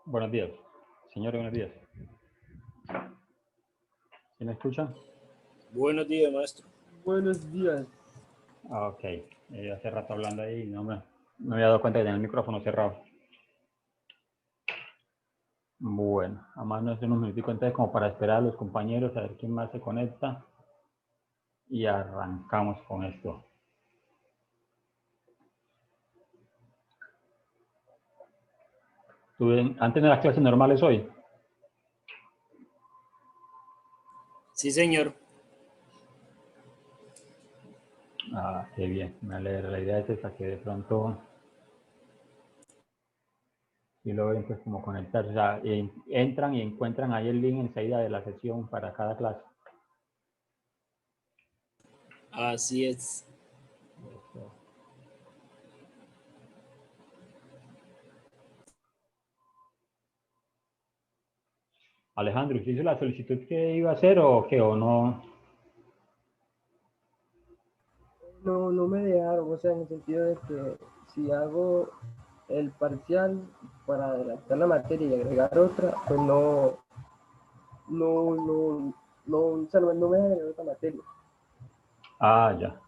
Buenos días. Señores, buenos días. ¿Sí me escuchan? Buenos días, maestro. Buenos días. Ok. Hace rato hablando ahí y no me había dado cuenta que tenía el micrófono cerrado. Bueno, además no hace unos minuticos entonces como para esperar a los compañeros a ver quién más se conecta y arrancamos con esto. Antes de las clases normales hoy. Sí, señor. Ah, qué bien, me alegra. La idea es esa, que de pronto y luego pues como conectarse, o sea, entran y encuentran ahí el link enseguida de la sesión para cada clase. Así es. Eso. Alejandro, ¿usted hizo la solicitud que iba a hacer o qué? ¿O no? No me dejaron, o sea, en el sentido de que si hago el parcial para adelantar la materia y agregar otra, pues o sea, no me dejan agregar otra materia. Ah, ya.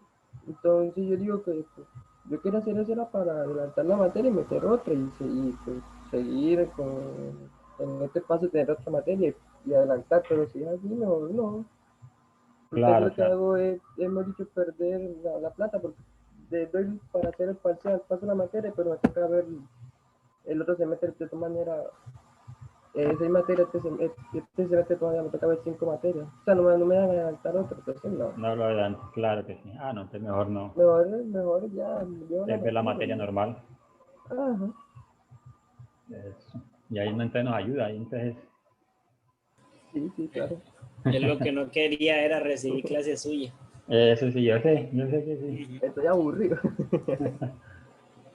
Entonces yo digo que pues, yo quiero hacer eso era para adelantar la materia y meter otra y pues, seguir en este paso tener otra materia y adelantar, pero si es así, no. Entonces Claro, lo que claro. hago es, hemos dicho, perder la plata, porque doy para hacer el parcial, paso la materia, pero me toca ver el otro semestre de todas maneras, 6 materias, este semestre todavía me toca ver 5 materias. O sea, no me dan a adelantar otro, entonces no. No lo dan, claro que sí. Ah, no, entonces mejor no. Mejor ya llevo la Es ver la materia materia y, normal. ajá, Eso. Y ahí entonces nos ayuda. Ahí entonces. sí, claro. Él lo que no quería era recibir clase suya. Eso sí, yo sé que sí. Estoy aburrido.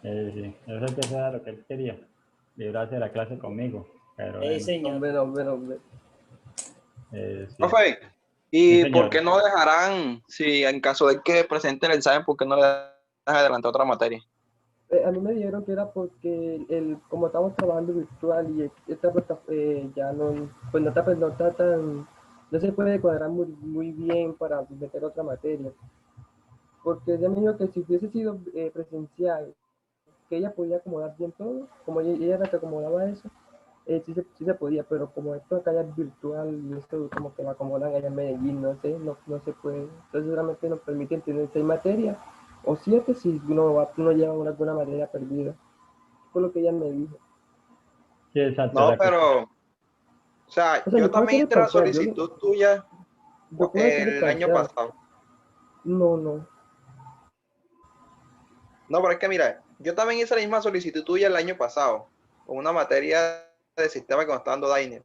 Sí, yo sé que eso era lo que él quería. Librarse de la clase conmigo. Pero Ey, bueno, señor. Hombre. sí. Profe, Sí, ¿y por qué señor. no dejarán, si en caso de que presenten el examen, por qué no le dejan adelantar otra materia? A mí me dijeron que era porque como estamos trabajando virtual y esta plataforma ya no, pues no está tan, no se puede cuadrar muy bien para meter otra materia. Porque ella me dijo que si hubiese sido presencial, que ella podía acomodar bien todo, como ella era la que acomodaba eso, sí se podía, pero como esto acá ya es virtual, y esto como que lo acomodan allá en Medellín, no sé, no se puede. Entonces solamente nos permiten tener 6 materias o 7 si uno lleva alguna materia perdida. Fue lo que ella me dijo. Sí, exacto. No, pero, o sea, O sea, yo yo puedo hacer también el hice la parcial, solicitud tuya yo puedo hacer el el año parcial. pasado. No. No, pero es que mira, yo también hice la misma solicitud tuya el año pasado, con una materia de sistema que nos está dando Dainer.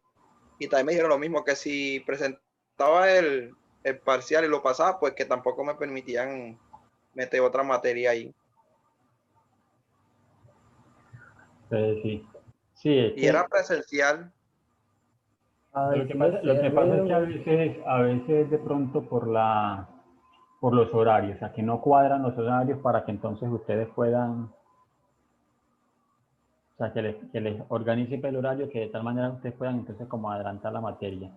Y también me dijeron lo mismo, que si presentaba el parcial y lo pasaba, pues que tampoco me permitían meter otra materia ahí. Sí. Sí, es Y era que presencial. Ay, lo que sí, no pasa, lo sé, a que mí me pasa es que dieron eso. a veces de pronto por los horarios, o sea, que no cuadran los horarios para que entonces ustedes puedan, o sea, que les organice el horario que de tal manera ustedes puedan entonces como adelantar la materia.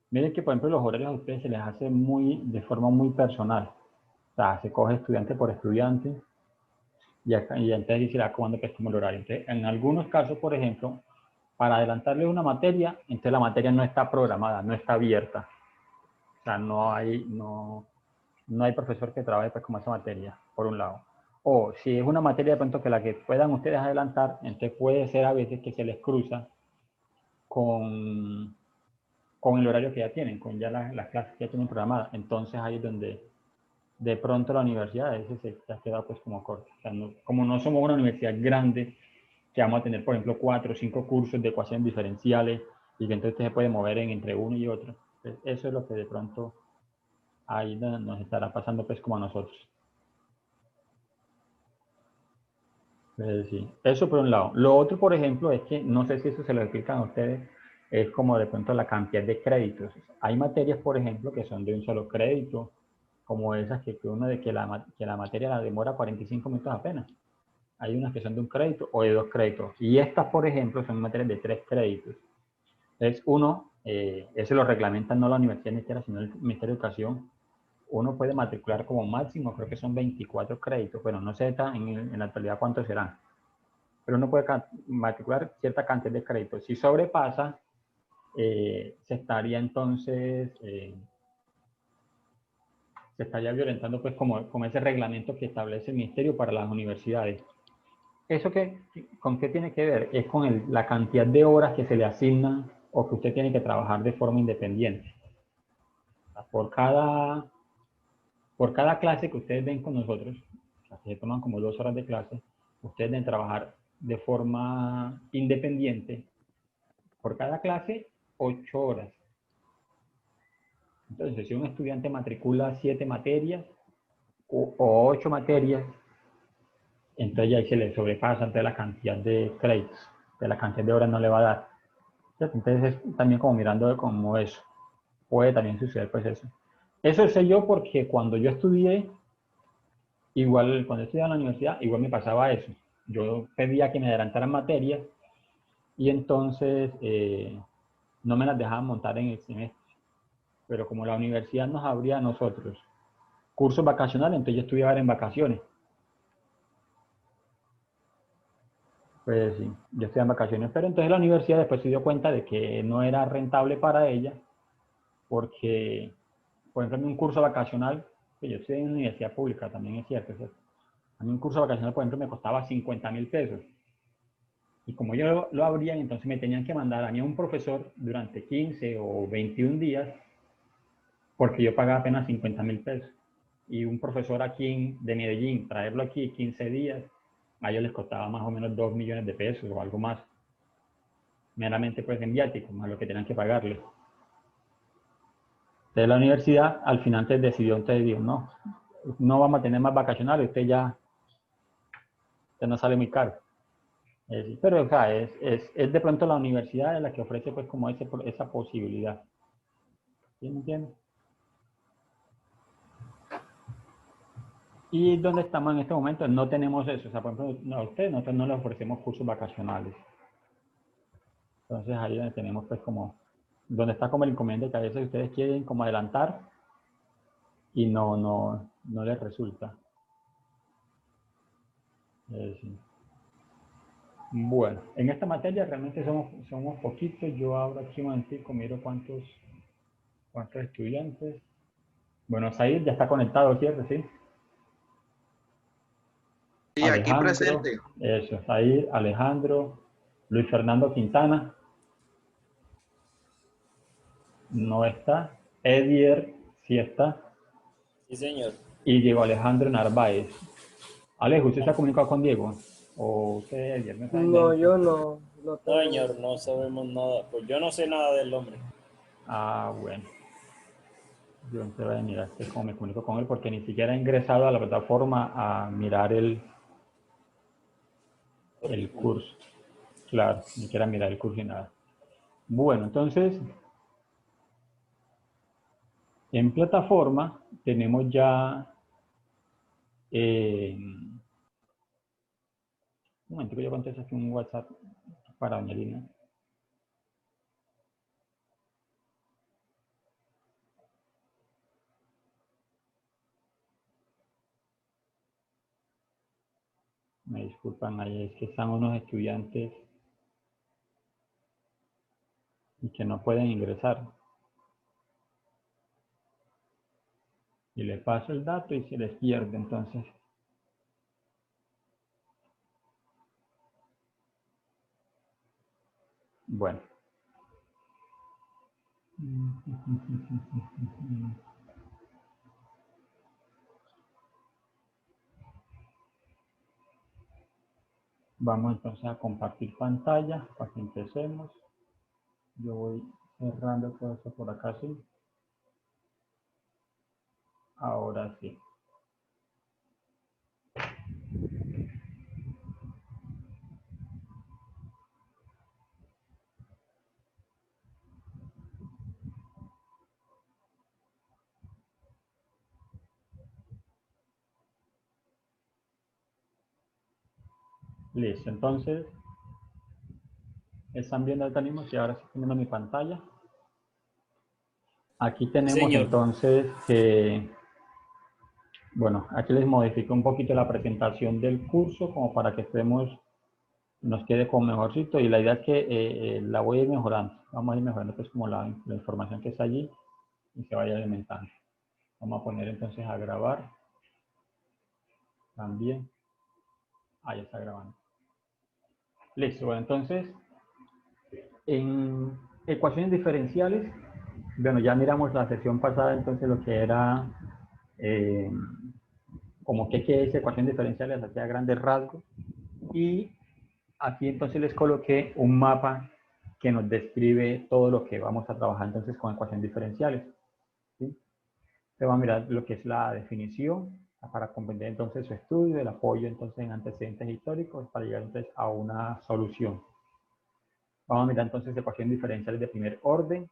Miren que, por ejemplo, los horarios a ustedes se les hace de forma muy personal. O sea, se coge estudiante por estudiante y entonces dice cuándo que es como el horario. Entonces, en algunos casos, por ejemplo, para adelantarle una materia, entonces la materia no está programada, no está abierta. O sea, no hay profesor que trabaje pues como esa materia, por un lado. O si es una materia de pronto que la que puedan ustedes adelantar, entonces puede ser a veces que se les cruza con, con el horario que ya tienen, con ya las clases que ya tienen programadas. Entonces ahí es donde de pronto la universidad a veces se ha quedado pues como corta. O sea, como no somos una universidad grande, que vamos a tener, por ejemplo, 4 o 5 cursos de ecuaciones diferenciales y que entonces usted se puede mover entre uno y otro. Entonces, eso es lo que de pronto ahí nos estará pasando pues como a nosotros. Sí. Eso por un lado. Lo otro, por ejemplo, es que no sé si eso se lo explican a ustedes, es como de pronto la cantidad de créditos. Hay materias, por ejemplo, que son de un solo crédito, como esas que uno de que la materia la demora 45 minutos apenas. Hay unas que son de un crédito o de 2 créditos. Y estas, por ejemplo, son materias de 3 créditos. Entonces, uno, eso lo reglamentan no la universidad ni siquiera, sino el Ministerio de Educación. Uno puede matricular como máximo, creo que son 24 créditos. Bueno, no sé en la actualidad cuántos serán. Pero uno puede matricular cierta cantidad de créditos. Si sobrepasa, se estaría entonces, se estaría violentando pues como ese reglamento que establece el Ministerio para las universidades. ¿Eso con qué tiene que ver? Es con la cantidad de horas que se le asignan o que usted tiene que trabajar de forma independiente. Por cada clase que ustedes ven con nosotros, o sea, que se toman como 2 horas de clase, ustedes deben trabajar de forma independiente por cada clase 8 horas. Entonces, si un estudiante matricula 7 materias o 8 materias, entonces ya ahí se le sobrepasa ante la cantidad de créditos, de la cantidad de horas no le va a dar. Entonces es también como mirando de como eso. Puede también suceder pues eso. Eso sé yo porque cuando yo estudié, igual cuando estudiaba en la universidad, igual me pasaba eso. Yo pedía que me adelantaran materias y entonces no me las dejaban montar en el semestre. Pero como la universidad nos abría a nosotros cursos vacacionales, entonces yo estudiaba en vacaciones. Pues sí, yo estudiaba en vacaciones, pero entonces la universidad después se dio cuenta de que no era rentable para ella, porque, por ejemplo, en un curso vacacional, que yo estudié en una universidad pública, también es cierto, a mí un curso vacacional, por ejemplo, me costaba 50.000 pesos. Y como yo lo abrían, entonces me tenían que mandar a mí a un profesor durante 15 o 21 días, porque yo pagaba apenas 50.000 pesos. Y un profesor aquí de Medellín, traerlo aquí 15 días, a ellos les costaba más o menos 2 millones de pesos o algo más. Meramente pues en viáticos, más lo que tenían que pagarle. Entonces la universidad al final decidió, entonces dijo, no, no vamos a tener más vacacionales, usted ya no sale muy caro. Pero o sea, es de pronto la universidad la que ofrece pues como esa posibilidad. ¿Sí me entiendes? Y donde estamos en este momento no tenemos eso. O sea, por ejemplo, a ustedes nosotros no les ofrecemos cursos vacacionales. Entonces ahí donde tenemos pues como, donde está como el inconveniente que a veces ustedes quieren como adelantar y no les resulta. Sí. Bueno, en esta materia realmente somos poquitos. Yo ahora aquí un momentico miro cuántos estudiantes. Bueno, Said ya está conectado, ¿cierto? Sí. Sí, aquí Alejandro, presente. eso, Said, Alejandro, Luis Fernando Quintana, no está. Edier, sí está. Sí, señor. Y Diego Alejandro Narváez. Alejo, ¿usted se ha comunicado con Diego? ¿O usted, Edier, no saben de No, él? yo no, no No, tengo. señor, no sabemos nada. Pues yo no sé nada del hombre. Ah, bueno. Yo entonces voy a mirar cómo me comunico con él porque ni siquiera he ingresado a la plataforma a mirar el Currículum. curso. Claro, ni siquiera mirar el curso y nada. Bueno, entonces, en plataforma tenemos ya... un momento que yo contesto aquí un WhatsApp para doña Lina. Me disculpan, ahí es que están unos estudiantes y que no pueden ingresar. Y le paso el dato y se les pierde, entonces. Bueno. Vamos entonces a compartir pantalla para que empecemos. Yo voy cerrando todo esto por acá, sí. Ahora sí. Listo, entonces, están viendo ahorita mismo, y ahora estoy poniendo mi pantalla. Aquí tenemos Señor. entonces que, bueno, aquí les modifico un poquito la presentación del curso como para que nos quede como mejorcito, y la idea es que la voy a ir mejorando. Vamos a ir mejorando pues como la información que está allí y se vaya alimentando. Vamos a poner entonces a grabar también. Ahí está grabando. Listo, bueno, entonces en ecuaciones diferenciales, bueno, ya miramos la sesión pasada entonces lo que era como que qué es ecuaciones diferenciales hacia grandes rasgos, y aquí entonces les coloqué un mapa que nos describe todo lo que vamos a trabajar entonces con ecuaciones diferenciales, ¿sí? Se va a mirar lo que es la definición para comprender entonces su estudio, el apoyo entonces en antecedentes históricos para llegar entonces a una solución. Vamos a mirar entonces ecuaciones diferenciales de primer orden,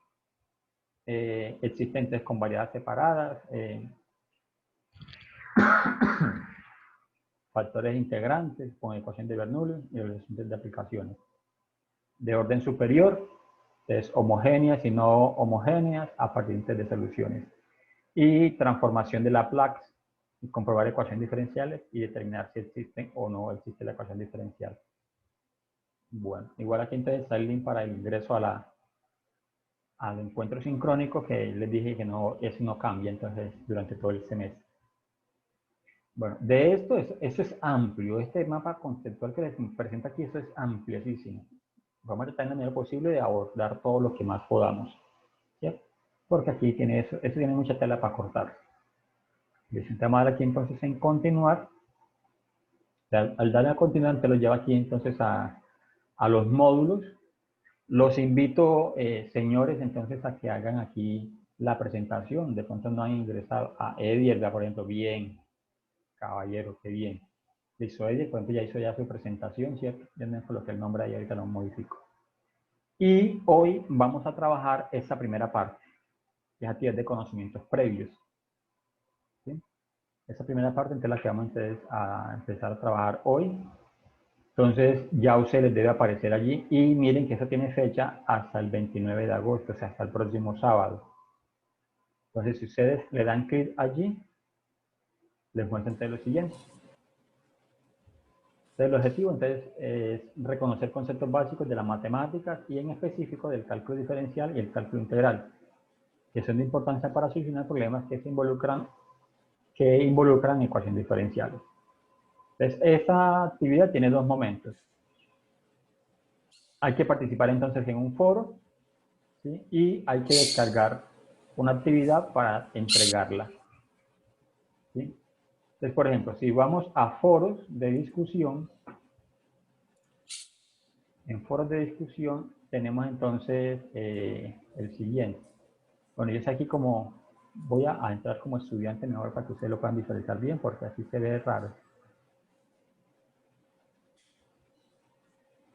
existentes con variedades separadas, factores integrantes con ecuación de Bernoulli y ecuaciones de aplicaciones. De orden superior, es homogéneas y no homogéneas a partir de soluciones. Y transformación de Laplace, y comprobar ecuaciones diferenciales y determinar si existen o no existe la ecuación diferencial. Bueno, igual aquí entonces está el link para el ingreso al encuentro sincrónico, que les dije que no, eso no cambia entonces durante todo el semestre. Bueno, de esto, eso es amplio. Este mapa conceptual que les presento aquí, eso es ampliísimo. Vamos a tratar en la medida posible de abordar todo lo que más podamos, ¿cierto? Porque aquí tiene eso tiene mucha tela para cortar. Vamos a dar aquí entonces en continuar. Al darle a continuar, te lo lleva aquí entonces a los módulos. Los invito, señores, entonces a que hagan aquí la presentación. De pronto no han ingresado a Edier, por ejemplo. Bien, caballero, qué bien. Listo, Edier, por ejemplo, ya hizo ya su presentación, ¿cierto? Ya me coloqué el nombre ahí, ahorita lo modifico. Y hoy vamos a trabajar esta primera parte, que es actividad de conocimientos previos, ¿sí? Esta primera parte es la que vamos entonces a empezar a trabajar hoy. Entonces ya a ustedes les debe aparecer allí, y miren que eso tiene fecha hasta el 29 de agosto, o sea, hasta el próximo sábado. Entonces si ustedes le dan clic allí, les muestra entonces lo siguiente. Entonces, el objetivo entonces es reconocer conceptos básicos de las matemáticas y en específico del cálculo diferencial y el cálculo integral, que son de importancia para solucionar problemas que involucran ecuaciones diferenciales. Entonces, esta actividad tiene dos momentos. Hay que participar entonces en un foro, ¿sí? Y hay que descargar una actividad para entregarla, ¿sí? Entonces, por ejemplo, si vamos a foros de discusión, en foros de discusión tenemos entonces el siguiente. Bueno, yo sé aquí como voy a entrar como estudiante mejor para que ustedes lo puedan visualizar bien, porque así se ve raro.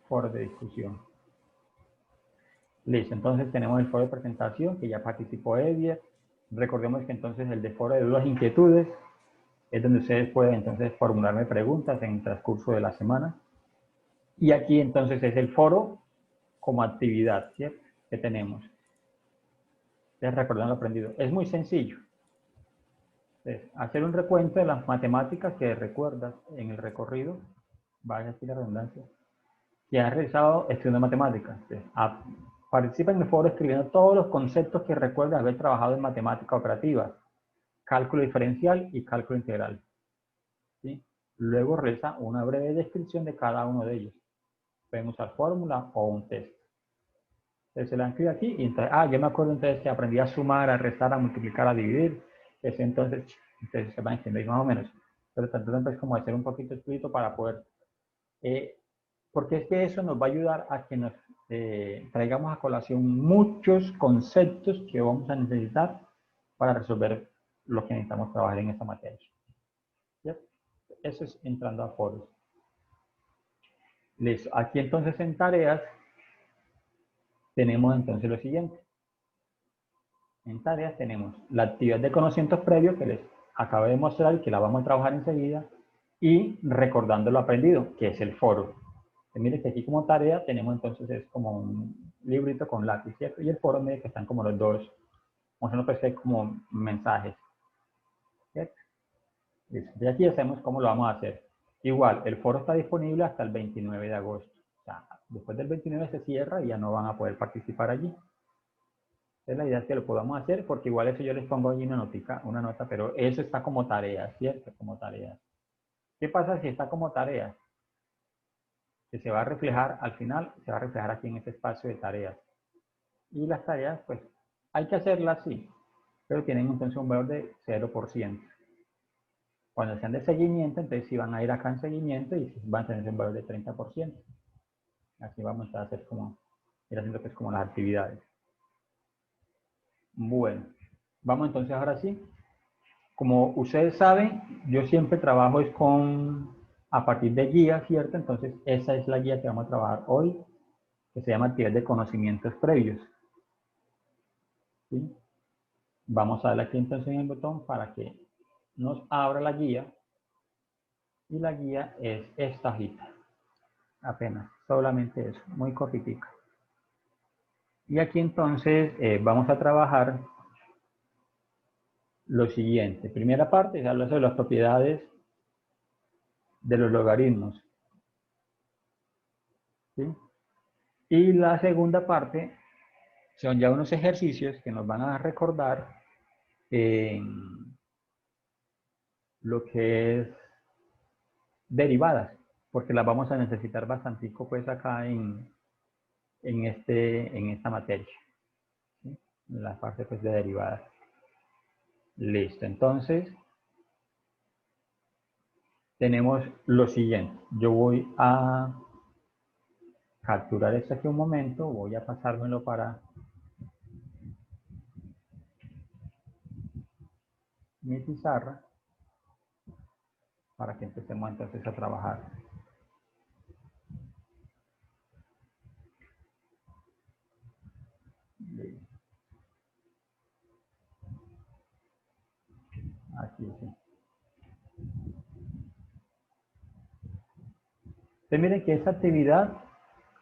Foros de discusión. Listo, entonces tenemos el foro de presentación que ya participó Edier. Recordemos que entonces el de foro de dudas e inquietudes es donde ustedes pueden entonces formularme preguntas en el transcurso de la semana. Y aquí entonces es el foro como actividad, ¿cierto? Que tenemos. Ustedes recuerdan lo aprendido. Es muy sencillo. Entonces, hacer un recuento de las matemáticas que recuerdas en el recorrido, vaya aquí la redundancia, que has realizado estudiando matemáticas. Participa en el foro escribiendo todos los conceptos que recuerdas haber trabajado en matemática operativa, cálculo diferencial y cálculo integral, ¿sí? Luego realiza una breve descripción de cada uno de ellos. Pueden usar fórmula o un test. Entonces se la escribe aquí y entonces, yo me acuerdo entonces que aprendí a sumar, a restar, a multiplicar, a dividir. Entonces se va a entender más o menos. Pero tanto es como hacer un poquito escrito para poder, porque es que eso nos va a ayudar a que nos traigamos a colación muchos conceptos que vamos a necesitar para resolver lo que necesitamos trabajar en esta materia. ¿Sí? Eso es entrando a foros. Listo. Aquí entonces en tareas tenemos entonces lo siguiente. En tareas tenemos la actividad de conocimientos previos que les acabo de mostrar y que la vamos a trabajar enseguida, y recordando lo aprendido, que es el foro. Mire que aquí como tarea tenemos entonces es como un librito con lápiz, ¿cierto? Y el foro, mire que están como los dos, vamos a pues como mensajes, ¿cierto? Listo. Y aquí hacemos cómo lo vamos a hacer. Igual, el foro está disponible hasta el 29 de agosto. O sea, después del 29 se cierra y ya no van a poder participar allí. Entonces, la idea es que lo podamos hacer porque igual eso yo les pongo allí una nota, pero eso está como tarea, ¿cierto? Como tarea. ¿Qué pasa si está como tarea? Que se va a reflejar al final, se va a reflejar aquí en este espacio de tareas. Y las tareas, pues, hay que hacerlas sí, pero tienen entonces un valor de 0%. Cuando sean de seguimiento, entonces sí van a ir acá en seguimiento y van a tener un valor de 30%. Así vamos a hacer como, ir haciendo pues como las actividades. Bueno, vamos entonces ahora sí. Como ustedes saben, yo siempre trabajo es a partir de guías, ¿cierto? Entonces esa es la guía que vamos a trabajar hoy, que se llama actividad de conocimientos previos. ¿Sí? Vamos a darle aquí entonces en el botón para que nos abra la guía. Y la guía es esta hojita. Apenas, solamente eso, muy cortitica. Y aquí entonces vamos a trabajar lo siguiente. Primera parte, se habla sobre las propiedades de los logaritmos. ¿Sí? Y la segunda parte son ya unos ejercicios que nos van a recordar lo que es derivadas, porque las vamos a necesitar bastante pues acá en esta materia. ¿Sí? La parte pues de derivadas. Listo, entonces tenemos lo siguiente. Yo voy a capturar esto aquí un momento, voy a pasármelo para mi pizarra para que empecemos entonces a trabajar. Aquí sí. Entonces miren que esa actividad,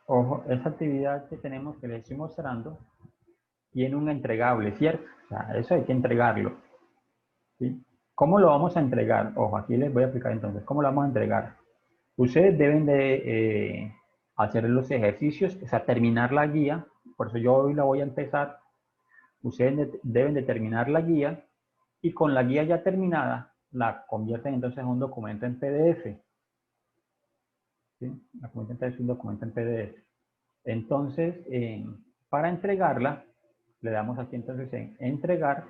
ojo, esa actividad que tenemos que les estoy mostrando, tiene un entregable, ¿cierto? O sea, eso hay que entregarlo. ¿Sí? ¿Cómo lo vamos a entregar? Ojo, aquí les voy a explicar entonces, ¿cómo lo vamos a entregar? Ustedes deben de hacer los ejercicios, o sea, terminar la guía, por eso yo hoy la voy a empezar. Ustedes deben de terminar la guía y con la guía ya terminada, la convierten entonces en un documento en PDF. ¿Sí? La convierten entonces en un documento en PDF. Entonces, para entregarla, le damos aquí entonces en entregar,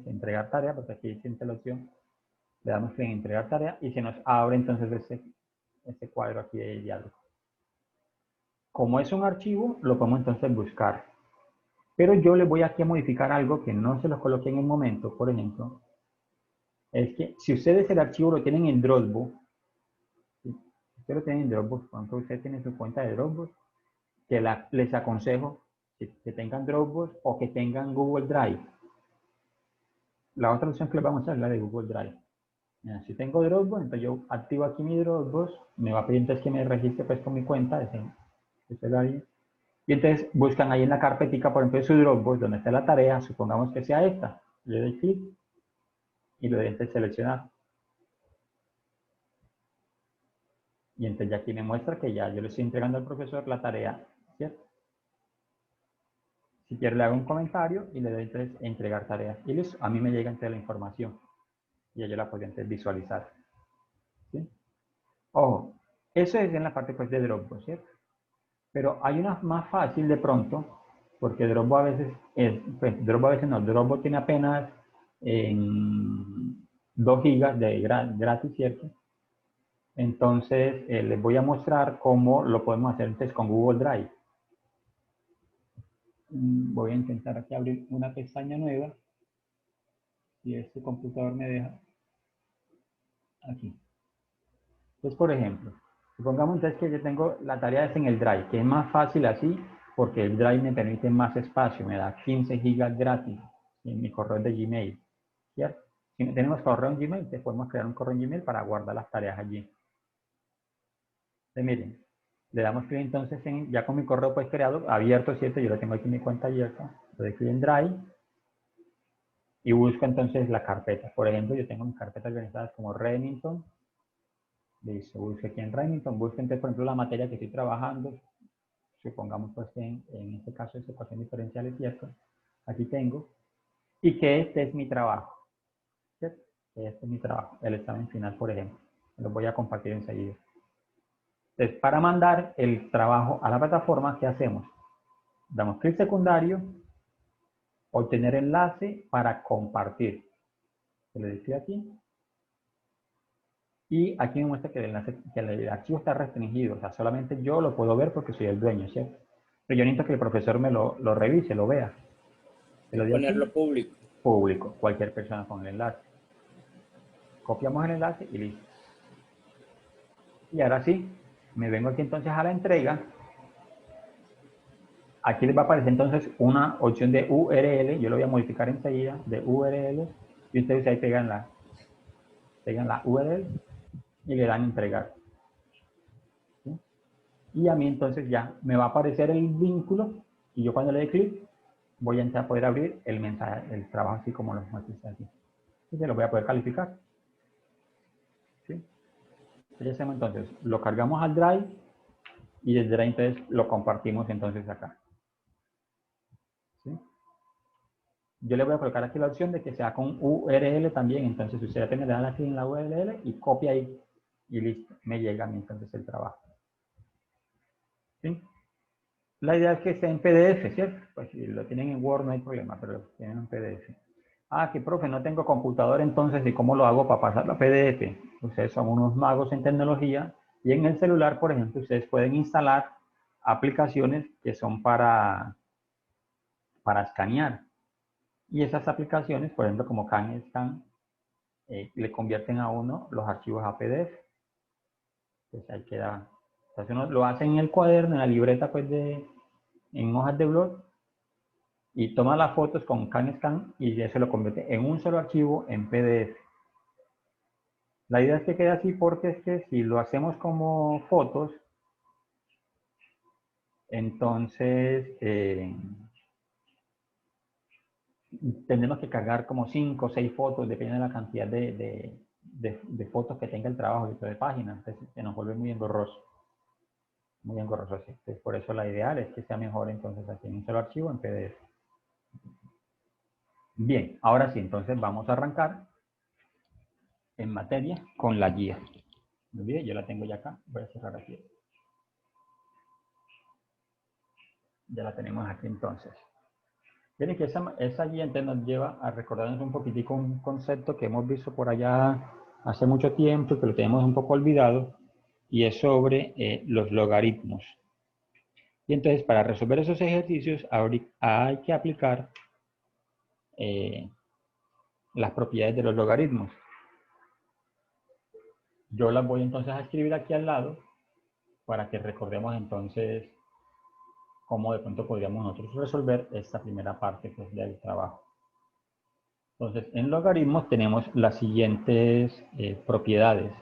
entregar tarea, porque aquí siente la opción, le damos en entregar tarea y se nos abre entonces este cuadro aquí de diálogo. Como es un archivo, lo podemos entonces buscar. Pero yo les voy aquí a modificar algo que no se los coloqué en el momento, por ejemplo, es que si ustedes el archivo lo tienen en Dropbox, si ustedes lo tienen en Dropbox, por ejemplo, ustedes tienen su cuenta de Dropbox, que les aconsejo que tengan Dropbox o que tengan Google Drive. La otra opción que les vamos a mostrar es la de Google Drive. Mira, si tengo Dropbox, entonces yo activo aquí mi Dropbox, me va a pedir entonces que me registre pues con mi cuenta, y entonces buscan ahí en la carpetica, por ejemplo, su Dropbox, donde está la tarea, supongamos que sea esta. Le doy clic y lo doy entonces seleccionar. Y entonces ya aquí me muestra que ya yo le estoy entregando al profesor la tarea, ¿cierto? Si quiero le hago un comentario y le doy entonces entregar tarea. Y listo, a mí me llega entonces la información. Y yo la puedo entonces visualizar. ¿Sí? Ojo, eso es en la parte pues de Dropbox, ¿cierto? Pero hay una más fácil de pronto, porque Dropbox a veces, Dropbox a veces no, Dropbox tiene apenas 2 gigas de gratis, ¿cierto? Entonces, les voy a mostrar cómo lo podemos hacer entonces con Google Drive. Voy a intentar aquí abrir una pestaña nueva. Si este computador me deja. Aquí. Entonces, por ejemplo, supongamos entonces que yo tengo la tarea en el Drive, que es más fácil así, porque el Drive me permite más espacio, me da 15 gigas gratis en mi correo de Gmail. ¿Cierto? Si no tenemos correo en Gmail, podemos crear un correo en Gmail para guardar las tareas allí. Entonces, miren, le damos clic entonces ya con mi correo pues creado, abierto, ¿cierto? Yo lo tengo aquí en mi cuenta abierta. Le doy clic en Drive y busco entonces la carpeta. Por ejemplo, yo tengo mis carpetas organizadas como Remington. Listo, busco aquí en Remington, busco entonces, por ejemplo, la materia que estoy trabajando. Supongamos pues que en este caso es ecuación diferencial, es cierto. Aquí tengo. Y que este es mi trabajo. ¿Cierto? Este es mi trabajo, el examen final, por ejemplo. Lo voy a compartir enseguida. Entonces, para mandar el trabajo a la plataforma, ¿qué hacemos? Damos clic secundario, obtener enlace para compartir. Se le dice aquí. Y aquí me muestra que el enlace, que el archivo está restringido. O sea, solamente yo lo puedo ver porque soy el dueño, ¿cierto? Pero yo necesito que el profesor me lo revise, lo vea. Se lo di aquí. Ponerlo público. Público, cualquier persona con el enlace. Copiamos el enlace y listo. Y ahora sí, me vengo aquí entonces a la entrega. Aquí les va a aparecer entonces una opción de URL. Yo lo voy a modificar enseguida de URL. Y ustedes ahí pegan la URL y le dan entregar. ¿Sí? Y a mí entonces ya me va a aparecer el vínculo. Y yo cuando le dé clic voy a poder abrir el mensaje, el trabajo así como lo muestra aquí. Y se lo voy a poder calificar. ¿Sí? Entonces lo cargamos al Drive y desde Drive entonces lo compartimos entonces acá. ¿Sí? Yo le voy a colocar aquí la opción de que sea con URL también, entonces usted depende de darle aquí en la URL y copia ahí y listo, me llega a mí entonces el trabajo. ¿Sí? La idea es que sea en PDF, ¿cierto? Pues si lo tienen en Word no hay problema, pero lo tienen en PDF. Ah, que profe, no tengo computador entonces, ¿y cómo lo hago para pasar la PDF? Ustedes son unos magos en tecnología y en el celular, por ejemplo, ustedes pueden instalar aplicaciones que son para escanear. Y esas aplicaciones, por ejemplo, como CanScan, le convierten a uno los archivos a PDF. Entonces ahí queda. Entonces uno lo hace en el cuaderno, en la libreta, pues en hojas de blog, y toma las fotos con CanScan y ya se lo convierte en un solo archivo en PDF. La idea es que quede así porque es que si lo hacemos como fotos, entonces tendremos que cargar como 5 o 6 fotos, dependiendo de la cantidad de fotos que tenga el trabajo de páginas. Entonces se nos vuelve muy engorroso. Muy engorroso, así. Entonces, por eso la ideal es que sea mejor entonces así en un solo archivo en PDF. Bien, ahora sí, entonces vamos a arrancar en materia con la guía. Muy bien, yo la tengo ya acá. Voy a cerrar aquí. Ya la tenemos aquí entonces. Miren que esa guía entonces nos lleva a recordarnos un poquitico un concepto que hemos visto por allá hace mucho tiempo, que lo tenemos un poco olvidado, y es sobre los logaritmos. Y entonces para resolver esos ejercicios hay que aplicar las propiedades de los logaritmos. Yo las voy entonces a escribir aquí al lado para que recordemos entonces cómo de pronto podríamos nosotros resolver esta primera parte pues, del trabajo. Entonces, en logaritmos tenemos las siguientes propiedades.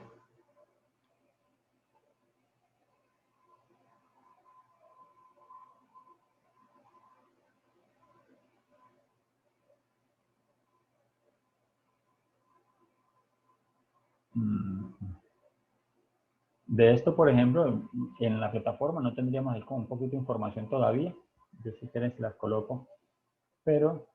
De esto, por ejemplo, en la plataforma no tendríamos ahí como un poquito de información todavía. Yo si quieren se las coloco, pero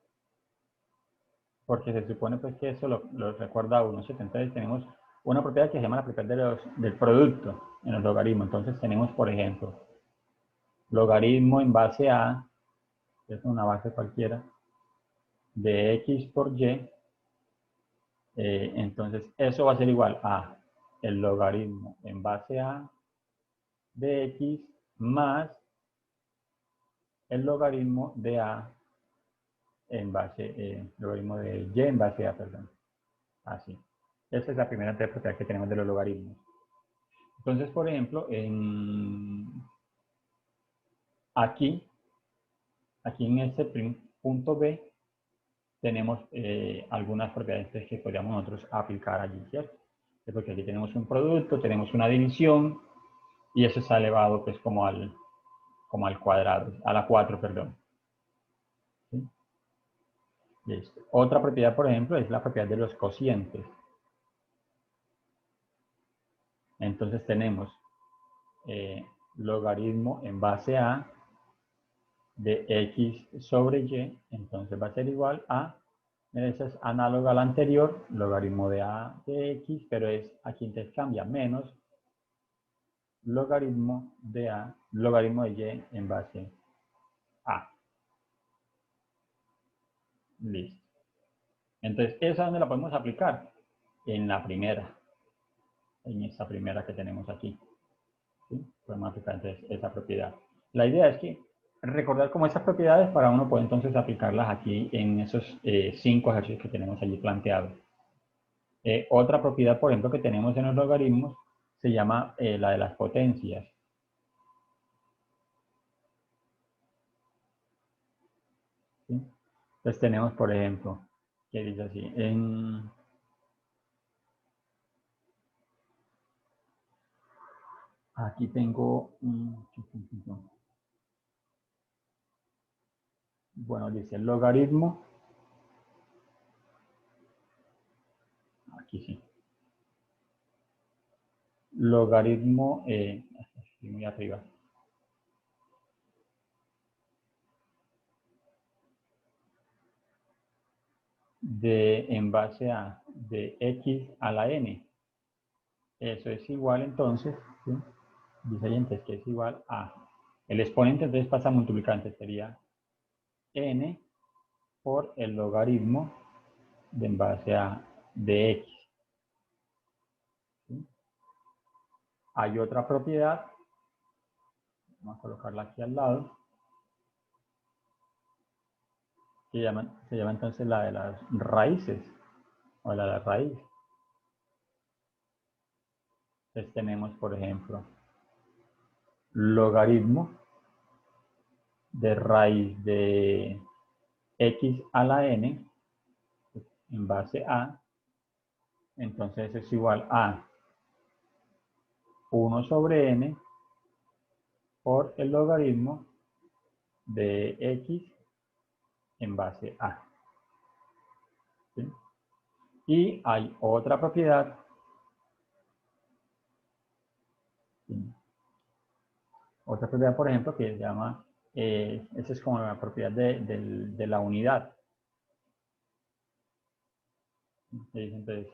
porque se supone pues que eso lo recuerda uno. Entonces tenemos una propiedad que se llama la propiedad del producto en los logaritmos. Entonces tenemos, por ejemplo, logaritmo en base a, que es una base cualquiera, de x por y. Entonces eso va a ser igual a el logaritmo en base a de x más el logaritmo de a en base, logaritmo de y en base a, perdón. Así. Esa es la primera propiedad que tenemos de los logaritmos. Entonces, por ejemplo, aquí en este punto B, tenemos algunas propiedades que podríamos nosotros aplicar allí, ¿cierto? Porque aquí tenemos un producto, tenemos una división, Y eso está elevado pues como al cuadrado, a la 4, perdón. ¿Sí? Listo. Otra propiedad, por ejemplo, es la propiedad de los cocientes. Entonces tenemos logaritmo en base a de x sobre y, entonces va a ser igual a, eso es análogo al anterior, logaritmo de a de x, pero es aquí entonces cambia, menos logaritmo de a, logaritmo de y en base a. Listo. Entonces, ¿esa dónde la podemos aplicar? En la primera, en esta primera que tenemos aquí. ¿Sí? Podemos aplicar entonces esa propiedad. La idea es que recordar como esas propiedades para uno poder entonces aplicarlas aquí en esos 5 ejercicios que tenemos allí planteados. Otra propiedad, por ejemplo, que tenemos en los logaritmos se llama la de las potencias. ¿Sí? Entonces tenemos, por ejemplo, que dice así, aquí tengo, bueno, dice el logaritmo, aquí sí, logaritmo, estoy muy arriba, de en base a de x a la n. Eso es igual entonces, ¿sí? Dice ahí entonces que es igual a, el exponente entonces pasa a multiplicante, sería n por el logaritmo de en base a de x. ¿Sí? Hay otra propiedad, vamos a colocarla aquí al lado, que se llama entonces la de las raíces, o la de la raíz. Entonces tenemos, por ejemplo, logaritmo de raíz de x a la n en base a, entonces es igual a 1 sobre n por el logaritmo de x en base a. ¿Sí? Y hay otra propiedad, ¿sí? Otra propiedad, por ejemplo, que se llama, esa es como la propiedad de la unidad. Entonces,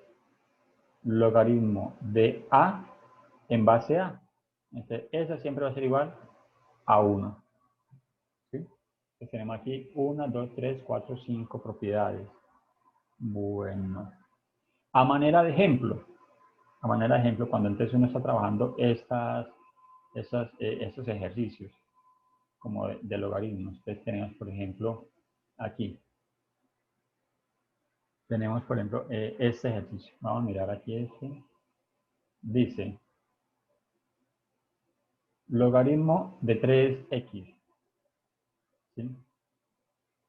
logaritmo de a en base a. Entonces, esa siempre va a ser igual a 1. ¿Sí? Entonces, tenemos aquí 1, 2, 3, 4, 5 propiedades. Bueno. A manera de ejemplo, cuando entonces uno está trabajando estos ejercicios como de logaritmos, entonces tenemos, por ejemplo, aquí. Tenemos, por ejemplo, este ejercicio. Vamos a mirar aquí este. Dice, logaritmo de 3x. ¿Sí?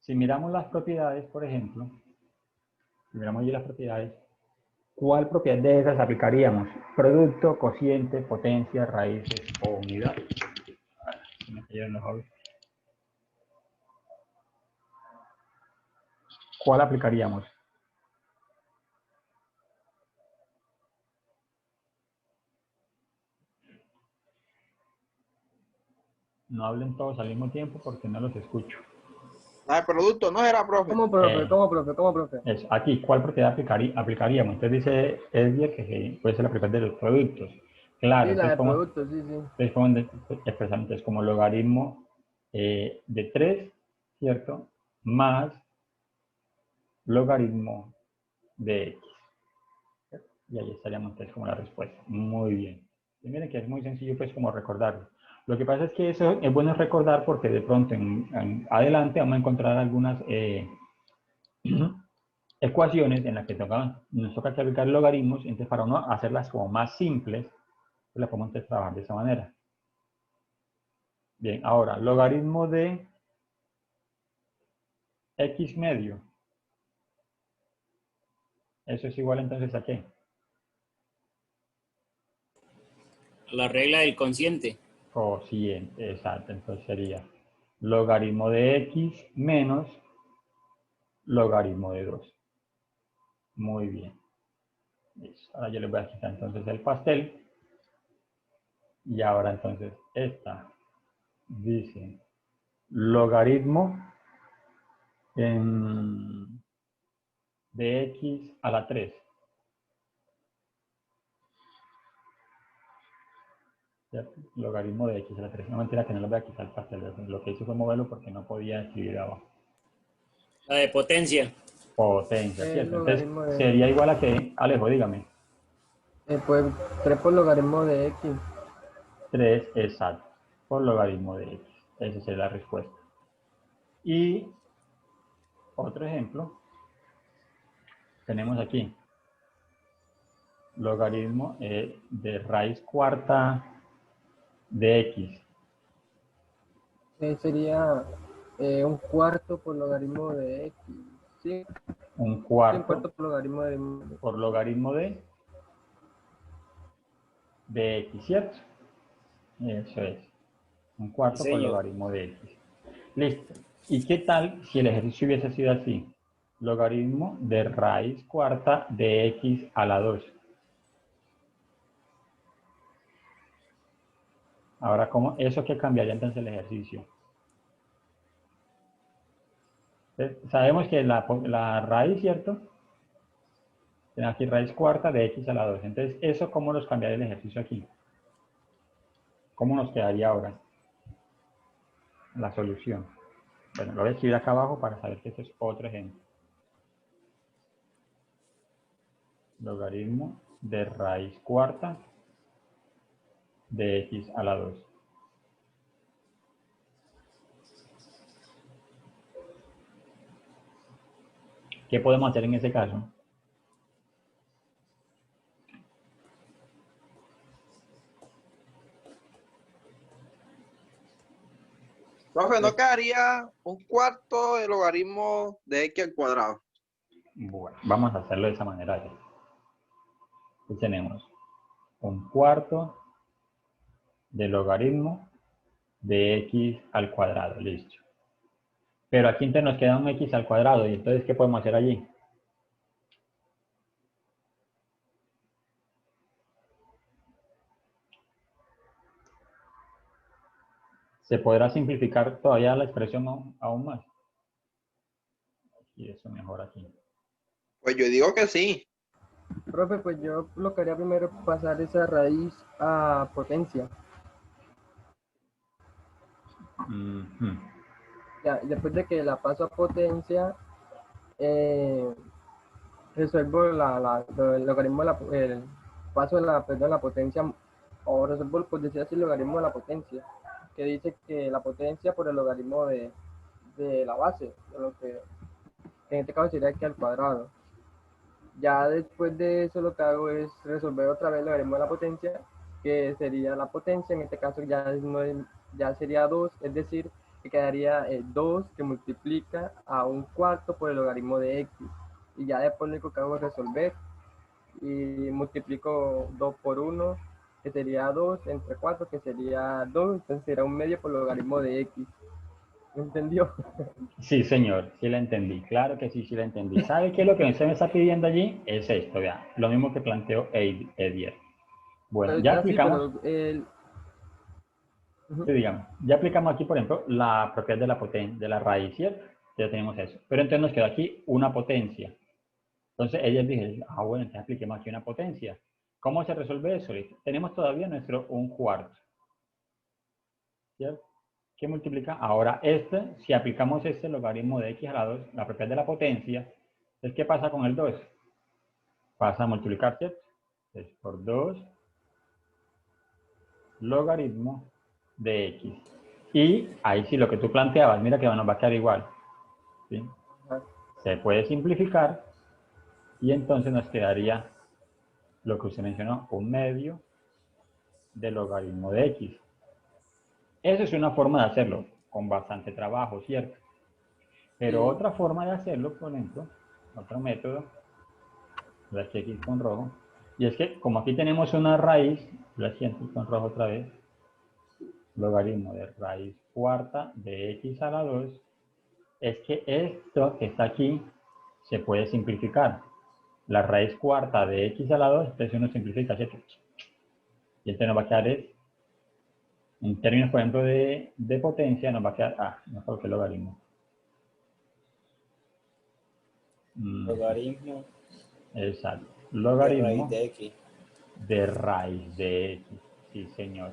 Si miramos las propiedades, por ejemplo, si miramos allí las propiedades, ¿cuál propiedad de esas aplicaríamos? Producto, cociente, potencia, raíces o unidad. Se me cayeron los ojos. ¿Cuál aplicaríamos? No hablen todos al mismo tiempo porque no los escucho. Ah, el producto no era, profe. ¿Cómo, profe? ¿Cómo, profe? Aquí, ¿cuál propiedad aplicaríamos? Entonces dice Edgar que puede ser la propiedad de los productos. Claro, Sí, la entonces de como, productos, sí, sí. entonces como expresar entonces como logaritmo de 3, ¿cierto? Más logaritmo de x. Y ahí estaríamos entonces como la respuesta. Muy bien. Y miren que es muy sencillo pues como recordarlo. Lo que pasa es que eso es bueno recordar porque de pronto en adelante vamos a encontrar algunas ecuaciones en las que nos toca aplicar logaritmos, entonces para uno hacerlas como más simples, pues las podemos entonces trabajar de esa manera. Bien, ahora, logaritmo de x medio. Eso es igual entonces a qué? La regla del cociente. Cociente, exacto. Entonces sería logaritmo de x menos logaritmo de 2. Muy bien. Listo. Ahora yo les voy a quitar entonces el pastel. Y ahora entonces esta dice logaritmo de x a la 3. ¿Cierto? Logaritmo de x a la 3. No, mentira que no le voy a quitar el pastel. Lo que hice fue moverlo porque no podía escribir abajo. La de potencia. Potencia, El ¿cierto? Entonces logaritmo de, sería igual a que, Alejo, dígame, pues 3 por logaritmo de x. 3 exacto, por logaritmo de x. Esa sería la respuesta. Y otro ejemplo, tenemos aquí logaritmo de raíz cuarta de x. Sería un cuarto por logaritmo de x. Sí, Un un cuarto cuarto por logaritmo por logaritmo de x, ¿cierto? Eso es. Un cuarto por Señor. logaritmo de x. Listo. ¿Y qué tal si el ejercicio hubiese sido así? Logaritmo de raíz cuarta de x a la 2. Ahora, ¿cómo? ¿Eso qué cambiaría entonces el ejercicio? Sabemos que la raíz, ¿cierto? Tiene aquí raíz cuarta de x a la 2. Entonces, ¿eso cómo nos cambiaría el ejercicio aquí? ¿Cómo nos quedaría ahora la solución? Bueno, lo voy a escribir acá abajo para saber que este es otro ejemplo. Logaritmo de raíz cuarta de x a la 2. ¿Qué podemos hacer en ese caso? Profe, ¿no quedaría un cuarto de logaritmo de x al cuadrado? Bueno, vamos a hacerlo de esa manera. Aquí tenemos un cuarto de logaritmo de x al cuadrado. Listo. Pero aquí entonces nos queda un x al cuadrado. ¿Y entonces qué podemos hacer allí? ¿Se podrá simplificar todavía la expresión aún más? Y eso mejor aquí. Pues yo digo que sí. Profe, pues yo lo que haría primero es pasar esa raíz a potencia. Ujú. Ya, después de que la paso a potencia, eh, resuelvo el logaritmo de el paso de perdón, la potencia, o resuelvo, por decir así, el logaritmo de la potencia, que dice que la potencia por el logaritmo de la base, de lo que en este caso sería que al cuadrado. Ya después de eso lo que hago es resolver otra vez el logaritmo de la potencia, que sería la potencia, en este caso ya, ya sería 2, es decir, que quedaría 2 que multiplica a un cuarto por el logaritmo de x. Y ya después lo único que hago es resolver y multiplico 2 por 1, que sería 2, entre 4, que sería 2, entonces será un medio por logaritmo de x. ¿Entendió? Sí, señor, sí la entendí. Claro que sí, sí la entendí. ¿Sabe qué es lo que usted me está pidiendo allí? Es esto, vea. Lo mismo que planteó Edier. Bueno, ya Así, aplicamos, pero el... sí, digamos, ya aplicamos aquí, por ejemplo, la propiedad de de la raíz, ¿cierto? Ya tenemos eso. Pero entonces nos queda aquí una potencia. Entonces ella dice, bueno, entonces apliquemos aquí una potencia. ¿Cómo se resuelve eso? Tenemos todavía nuestro un cuarto, ¿cierto? ¿Qué multiplica? Ahora si aplicamos este logaritmo de x a la 2, la propiedad de la potencia, entonces ¿qué pasa con el 2? Pasa a multiplicar, ¿cierto? Entonces por 2 logaritmo de x. Y ahí sí lo que tú planteabas, mira que nos va a quedar igual, ¿sí? Se puede simplificar y entonces nos quedaría lo que usted mencionó, un medio de logaritmo de x. Esa es una forma de hacerlo, con bastante trabajo, ¿cierto? Pero Sí. otra forma de hacerlo, por ejemplo, otro método, la aquí con rojo, Y es que como aquí tenemos una raíz, la siento con rojo otra vez, logaritmo de raíz cuarta de x a la 2, es que esto que está aquí se puede simplificar. La raíz cuarta de x a la 2, entonces uno simplifica, ¿cierto? Y entonces nos va a quedar es, en términos, por ejemplo, de potencia, nos va a quedar, no coloqué logaritmo. Logaritmo Exacto. de Logaritmo raíz de x. de raíz de x. Sí, señor.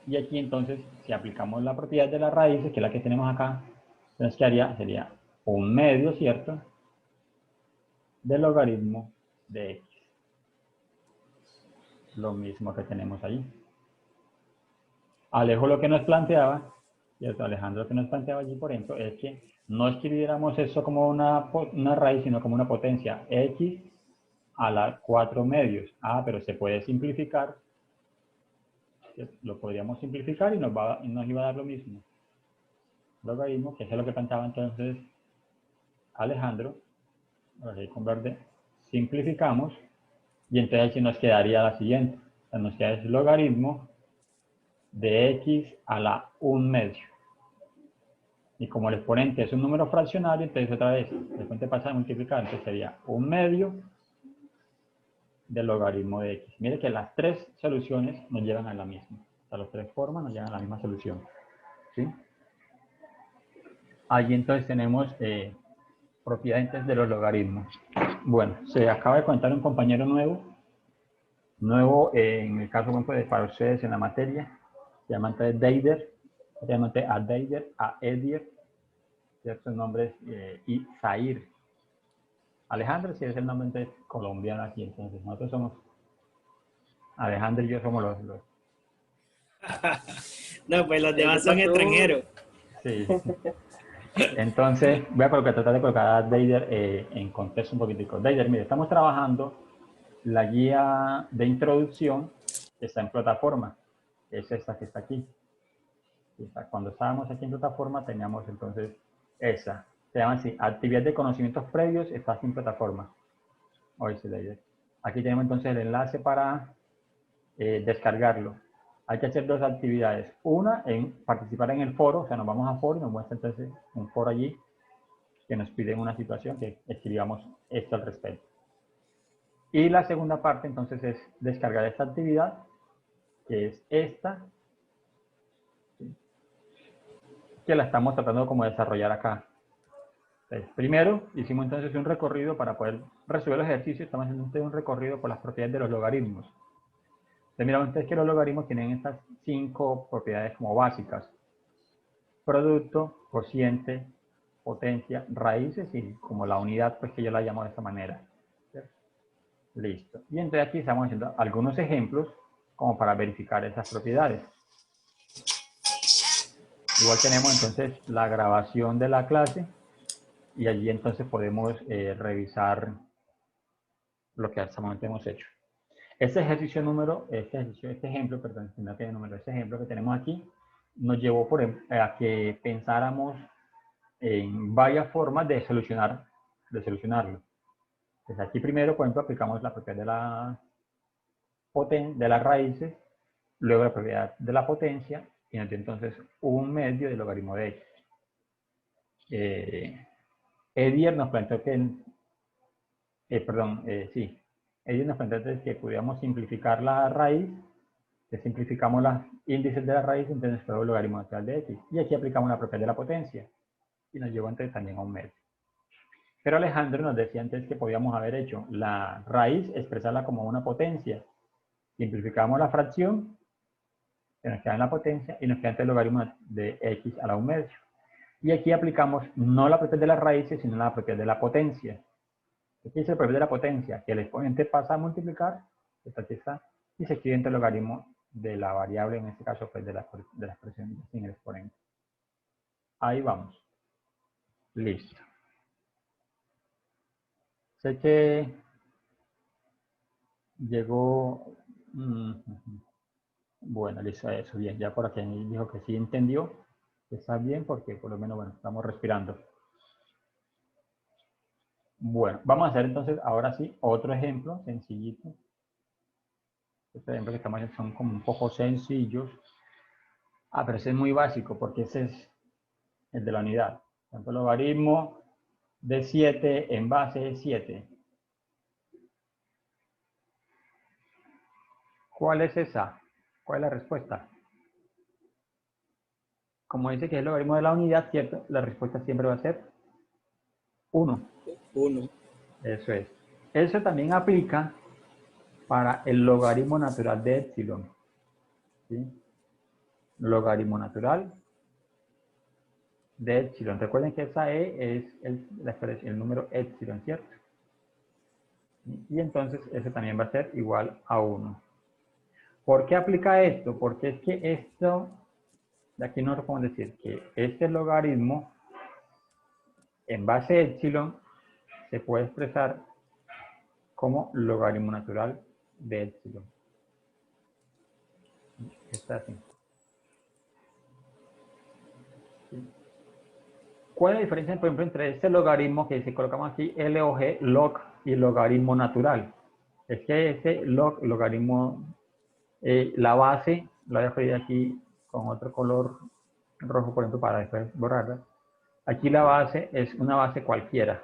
Y aquí entonces, si aplicamos la propiedad de las raíces, que es la que tenemos acá, entonces ¿qué haría? Sería un medio, ¿cierto? Del logaritmo de x. Lo mismo que tenemos ahí. Alejo lo que nos planteaba, ¿cierto? Alejandro lo que nos planteaba allí, por ejemplo, es que no escribiéramos eso como una raíz, sino como una potencia x a la 4 medios. Pero se puede simplificar. Lo podríamos simplificar y nos iba a dar lo mismo. Logaritmo, que es lo que planteaba entonces Alejandro. Ahora sí, con verde. Simplificamos y entonces aquí nos quedaría la siguiente. O sea, nos queda el logaritmo de x a la 1 medio. Y como el exponente es un número fraccionario, entonces otra vez, el exponente pasa a multiplicar, entonces sería 1 medio del logaritmo de x. Mire que las tres soluciones nos llevan a la misma. O sea, las tres formas nos llevan a la misma solución. ¿Sí? Allí entonces tenemos propiedades de los logaritmos. Bueno, se acaba de contar un compañero nuevo en el caso por ejemplo, para ustedes en la materia, se llama entonces Deider, se llama a Edier, ciertos nombres, y Zair. Alejandro sí es el nombre entonces, colombiano aquí, entonces nosotros somos, Alejandro y yo somos los No, pues los ¿Qué demás son pasó? extranjeros. sí. Entonces, voy a tratar de colocar a Deider en contexto un poquitico. Deider, mire, estamos trabajando la guía de introducción, que está en plataforma, es esta que está aquí. Cuando estábamos aquí en plataforma teníamos entonces esa, se llama así, actividad de conocimientos previos, está aquí en plataforma. Aquí tenemos entonces el enlace para descargarlo. Hay que hacer dos actividades. Una, en participar en el foro, o sea, nos vamos a foro y nos muestra entonces un foro allí que nos piden una situación que escribamos esto al respecto. Y la segunda parte entonces es descargar esta actividad, que es esta, que la estamos tratando como de desarrollar acá. Entonces, primero hicimos entonces un recorrido para poder resolver los ejercicios, estamos haciendo un recorrido por las propiedades de los logaritmos. Entonces miramos entonces que los logaritmos tienen estas 5 propiedades como básicas: producto, cociente, potencia, raíces y como la unidad, pues que yo la llamo de esta manera. Listo. Y entonces aquí estamos haciendo algunos ejemplos como para verificar esas propiedades. Igual tenemos entonces la grabación de la clase y allí entonces podemos revisar lo que hasta el momento hemos hecho. Este ejemplo que tenemos aquí nos llevó a que pensáramos en varias formas de solucionarlo. Entonces aquí primero, por ejemplo, aplicamos la propiedad de las raíces, luego la propiedad de la potencia y nos dio entonces un medio del logaritmo de x. Edier nos planteó que, Edier nos planteó que pudiéramos simplificar la raíz, que simplificamos los índices de la raíz, entonces fue el logaritmo natural de x. Y aquí aplicamos la propiedad de la potencia y nos llevó entonces también a un medio. Pero Alejandro nos decía antes que podíamos haber hecho la raíz, expresarla como una potencia. Simplificamos la fracción, que nos queda en la potencia, y nos queda el logaritmo de x a la 1 medio. Y aquí aplicamos no la propiedad de las raíces, sino la propiedad de la potencia. Aquí dice la propiedad de la potencia, que el exponente pasa a multiplicar, aquí está, y se escribe entre el logaritmo de la variable, en este caso pues de la expresión sin el exponente. Ahí vamos. Listo. Sé que llegó... Bueno, listo, eso, bien. Ya por aquí dijo que sí entendió, que está bien, porque por lo menos, bueno, estamos respirando. Bueno, vamos a hacer entonces, ahora sí, otro ejemplo sencillito Este ejemplo que estamos haciendo son como un poco sencillos. Ah, pero ese es muy básico porque ese es el de la unidad. Por ejemplo, logaritmo de 7 en base de 7. ¿Cuál es esa? ¿Cuál es la respuesta? Como dice que es el logaritmo de la unidad, ¿cierto? La respuesta siempre va a ser 1. 1. Eso es. Eso también aplica para el logaritmo natural de epsilon. ¿Sí? Logaritmo natural de epsilon. Recuerden que esa e es el número epsilon, ¿cierto? Y entonces ese también va a ser igual a 1. ¿Por qué aplica esto? Porque es que esto, de aquí no lo podemos decir, que este logaritmo en base a epsilon se puede expresar como logaritmo natural de epsilon. Está así. ¿Sí? ¿Cuál es la diferencia, por ejemplo, entre este logaritmo que si colocamos aquí log, log y logaritmo natural? Es que ese logaritmo, la base, la voy a escribir aquí con otro color rojo, por ejemplo, para después borrarla. Aquí la base es una base cualquiera.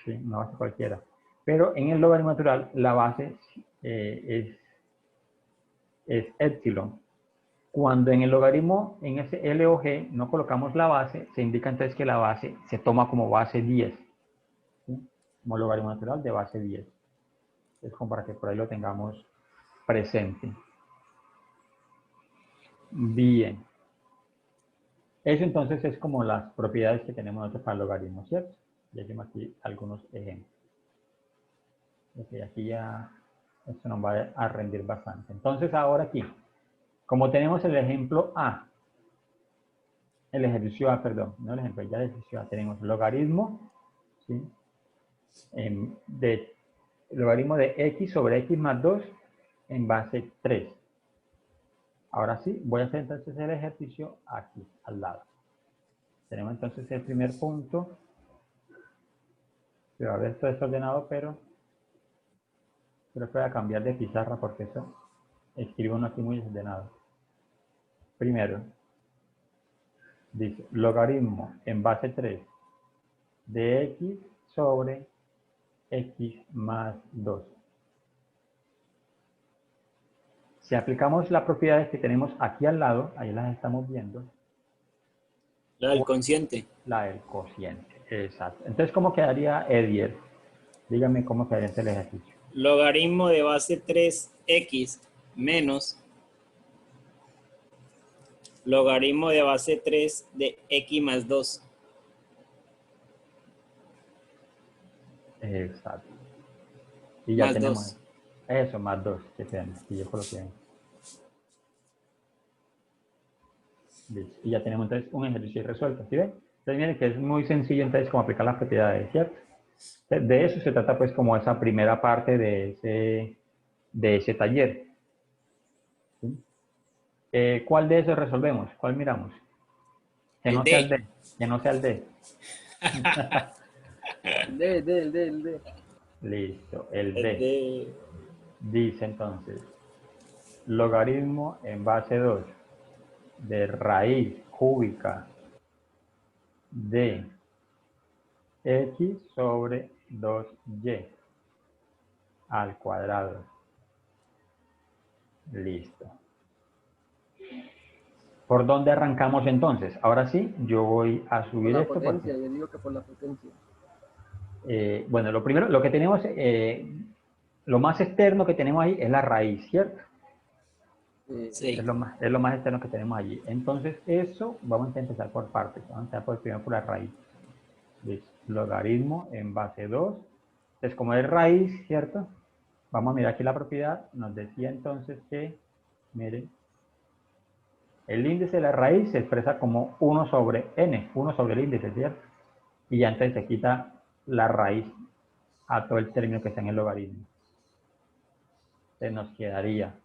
¿Sí? Una base cualquiera. Pero en el logaritmo natural, la base es epsilon. Cuando en el logaritmo, en ese log, no colocamos la base, se indica entonces que la base se toma como base 10. ¿Sí? Como logaritmo natural de base 10. Es como para que por ahí lo tengamos presente. Bien. Eso entonces es como las propiedades que tenemos nosotros para el logaritmo, ¿cierto? Ya tengo aquí algunos ejemplos. Okay, aquí ya esto nos va a rendir bastante. Entonces ahora aquí, como tenemos el ejemplo A, el ejercicio A, perdón, no el ejemplo, ya el ejercicio A, tenemos logaritmo, ¿sí? Logaritmo de x sobre x más 2 en base 3. Ahora sí, voy a hacer entonces el ejercicio aquí, al lado. Tenemos entonces el primer punto. Se va a ver todo desordenado, pero creo que voy a cambiar de pizarra porque eso escribo uno aquí muy desordenado. Primero, dice logaritmo en base 3 de x sobre x más 2. Si aplicamos las propiedades que tenemos aquí al lado, ahí las estamos viendo. La del consciente. La del cociente, exacto. Entonces, ¿cómo quedaría Edier? Dígame cómo quedaría el ejercicio. Logaritmo de base 3x menos logaritmo de base 3 de x más 2. Exacto. Y ya Más tenemos 2. eso, más 2, que sean, y yo coloqué ahí. Listo. Y ya tenemos entonces un ejercicio resuelto, ¿sí ven? Entonces miren que es muy sencillo entonces cómo aplicar las propiedades, ¿cierto? De eso se trata pues como esa primera parte de ese taller. ¿Sí? ¿Cuál de esos resolvemos? ¿Cuál miramos? Que El no sea el D. D, que no sea el D. El D. Listo, el El D. D. Dice entonces, logaritmo en base 2 de raíz cúbica de x sobre 2y al cuadrado. Listo. ¿Por dónde arrancamos entonces? Ahora sí, yo voy a Por subir la esto porque, potencia, yo digo que por la potencia. bueno, lo primero, lo que tenemos, lo más externo que tenemos ahí es la raíz, ¿cierto? Sí. Es lo más externo que tenemos allí. Entonces, eso, vamos a empezar por partes. Vamos a empezar primero por la raíz. Listo. Logaritmo en base 2. Entonces, como es raíz, ¿cierto? Vamos a mirar aquí la propiedad. Nos decía entonces que, miren, el índice de la raíz se expresa como 1 sobre n, 1 sobre el índice, ¿cierto? Y ya entonces se quita la raíz a todo el término que está en el logaritmo. Entonces nos quedaría,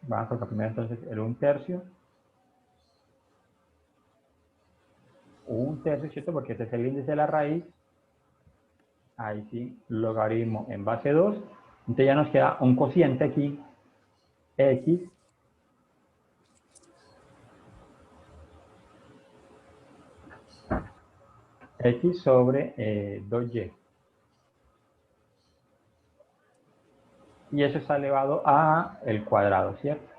vamos a colocar primero entonces el 1/3. 1/3, ¿cierto? Porque este es el índice de la raíz. Ahí sí, logaritmo en base 2. Entonces ya nos queda un cociente aquí, x, x sobre 2y. Y eso está elevado a el cuadrado, ¿cierto?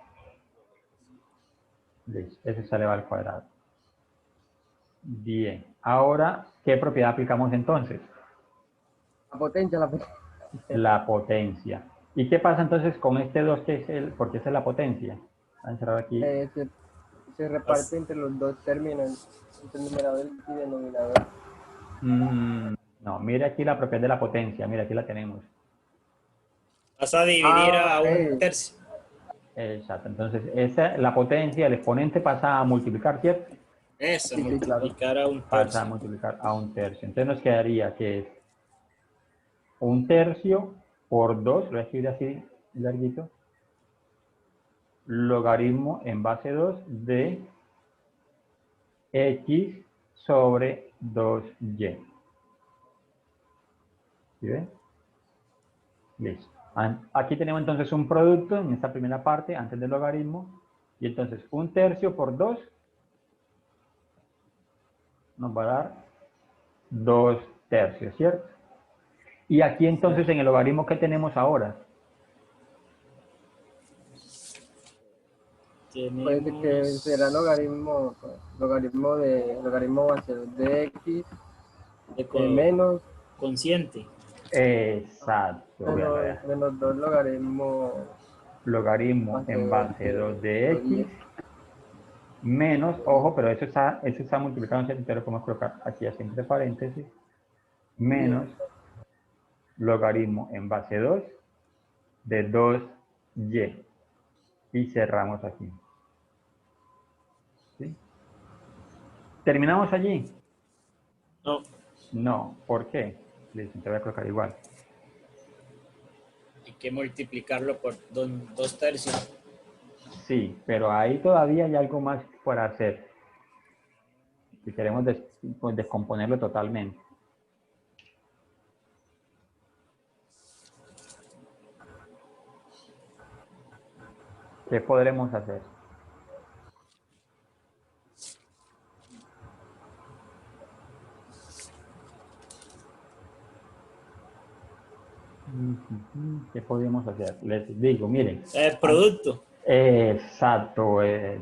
Listo, eso está elevado al cuadrado. Bien, ahora, ¿qué propiedad aplicamos entonces? La potencia, la potencia. La potencia. ¿Y qué pasa entonces con este 2 que es el, porque esa es la potencia? Voy a encerrar aquí. Se reparte entre los dos términos, entre el numerador y denominador. No, mire aquí la propiedad de la potencia, mira, aquí la tenemos. Vas a dividir a un tercio. Exacto, entonces la potencia, el exponente pasa a multiplicar, ¿cierto? Eso, Sí, sí, claro. multiplicar a un Pasa a tercio. multiplicar a un tercio. Entonces nos quedaría que es un tercio por 2, lo voy a escribir así larguito, logaritmo en base 2 de x sobre 2y. ¿Sí ven? Listo. Aquí tenemos entonces un producto en esta primera parte, antes del logaritmo, y entonces un tercio por 2 nos va a dar 2 tercios, ¿cierto? Y aquí entonces en el logaritmo que tenemos ahora, Puede ser que será logaritmo, pues, logaritmo base de x menos consciente. exacto, vean, vean. menos 2 Logaritmo en base 2 de x menos, ojo, pero eso está multiplicado, entonces lo podemos colocar aquí así entre paréntesis, menos logaritmo en base 2 de 2y. Y cerramos aquí. ¿Sí? ¿Terminamos allí? No, No, ¿por qué? Listo, te voy a colocar igual. hay que multiplicarlo por 2 tercios. Sí, pero ahí todavía hay algo más por hacer. Si queremos pues, descomponerlo totalmente. ¿Qué podremos hacer? ¿Qué podemos hacer? Les digo, miren. Producto. Exacto, bien,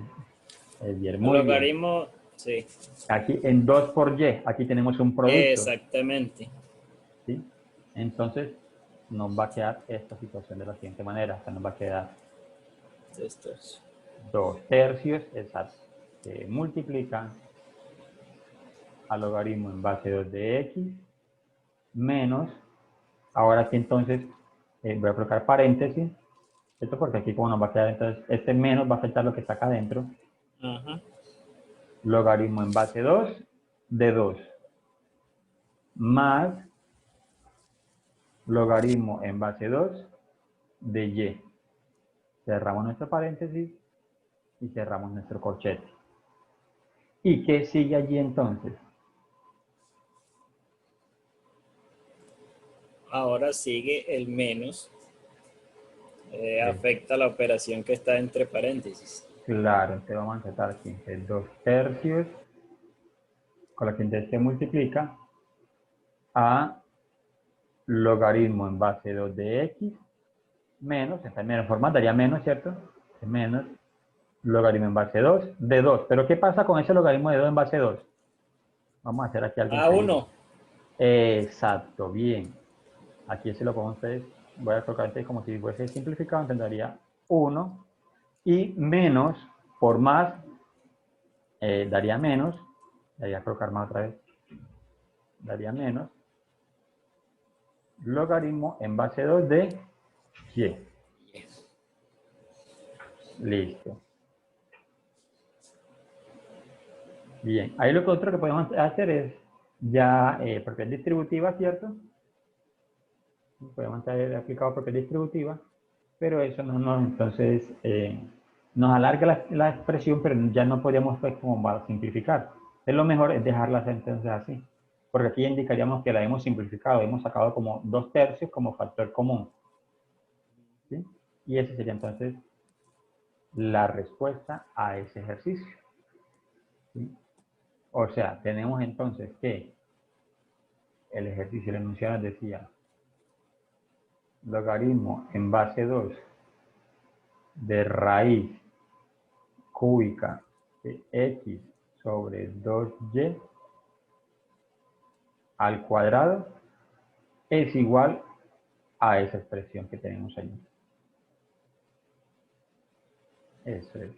muy bien. Logaritmo, sí. Aquí en 2 por y, aquí tenemos un producto. Exactamente. ¿Sí? Entonces, nos va a quedar esta situación de la siguiente manera. O sea, nos va a quedar 2 tercios, exacto, que multiplican al logaritmo en base 2 de x menos, ahora aquí entonces voy a colocar paréntesis, esto porque aquí como nos va a quedar, entonces este menos va a afectar lo que está acá adentro, logaritmo en base 2 de 2 más logaritmo en base 2 de y. Cerramos nuestro paréntesis y cerramos nuestro corchete. ¿Y qué sigue allí entonces? Ahora sigue el menos. Afecta la operación que está entre paréntesis. Claro, entonces vamos a insertar aquí 2 tercios con la que entonces se multiplica a logaritmo en base 2 de x menos, esta menos forma daría menos, ¿cierto? Menos logaritmo en base 2 de 2. ¿Pero qué pasa con ese logaritmo de 2 en base 2? Vamos a hacer aquí algo. A1. Exacto, bien. Aquí se lo pongo a ustedes. Voy a colocar como si fuese simplificado, entendería 1 y menos por más daría menos. Daría colocar más otra vez. Daría menos logaritmo en base 2 de y. Listo. Bien, ahí lo que otro que podemos hacer es ya propiedad distributiva, ¿cierto? Podemos haber aplicado propiedad distributiva, pero eso no entonces nos alarga la expresión, pero ya no podríamos pues como simplificar. Es lo mejor es dejarlas entonces así, porque aquí indicaríamos que la hemos simplificado, hemos sacado como 2/3 como factor común. ¿Sí? Y esa sería entonces la respuesta a ese ejercicio. ¿Sí? O sea, tenemos entonces que el ejercicio, el enunciado nos decía logaritmo en base 2 de raíz cúbica de x sobre 2y al cuadrado es igual a esa expresión que tenemos ahí. Eso es.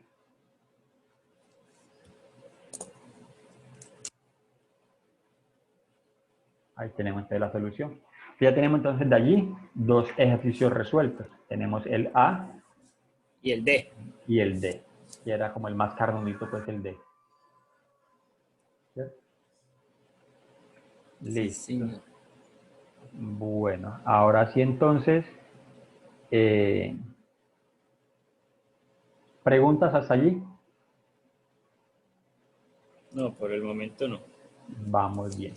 Ahí tenemos entonces la solución. Ya tenemos entonces de allí dos ejercicios resueltos. Tenemos el A Y el D. y el D, que era como el más carnudito, pues el D. ¿Cierto? Listo. Sí. Bueno, ahora sí entonces, ¿preguntas hasta allí? No, por el momento no. Vamos bien.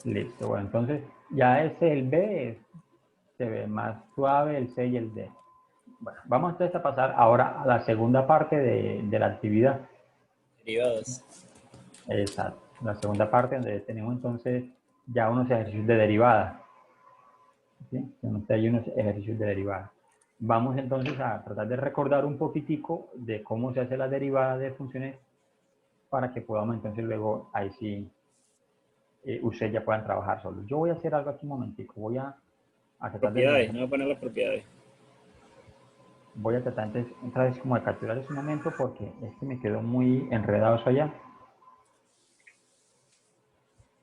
Listo, bueno, entonces ya ese, el B, se ve más suave, el C y el D. Bueno, vamos entonces a pasar ahora a la segunda parte de la actividad. Derivados. Exacto, la segunda parte donde tenemos entonces ya unos ejercicios de derivada. ¿Sí? Entonces hay unos ejercicios de derivada. Vamos entonces a tratar de recordar un poquitico de cómo se hace la derivada de funciones para que podamos entonces luego, ahí sí, ustedes ya puedan trabajar solos. Yo voy a hacer algo aquí un momentico. Voy a tratar Propiedades. de... No voy a poner las propiedades. Voy a tratar entonces otra vez como de capturar ese momento porque es que me quedó muy enredado eso allá.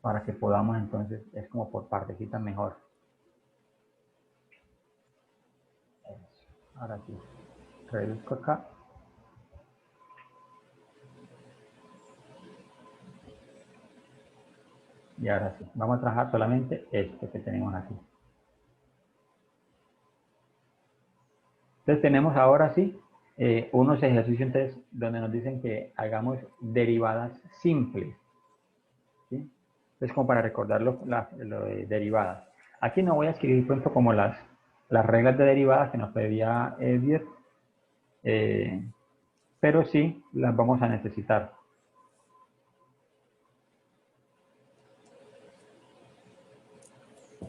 Para que podamos entonces, es como por partecitas mejor. Eso. Ahora sí, reduzco acá. Y ahora sí, vamos a trabajar solamente esto que tenemos aquí. Entonces tenemos ahora sí unos ejercicios entonces, donde nos dicen que hagamos derivadas simples. ¿Sí? Entonces como para recordar lo de derivadas. Aquí no voy a escribir pronto como las reglas de derivadas que nos pedía Edier, pero sí las vamos a necesitar.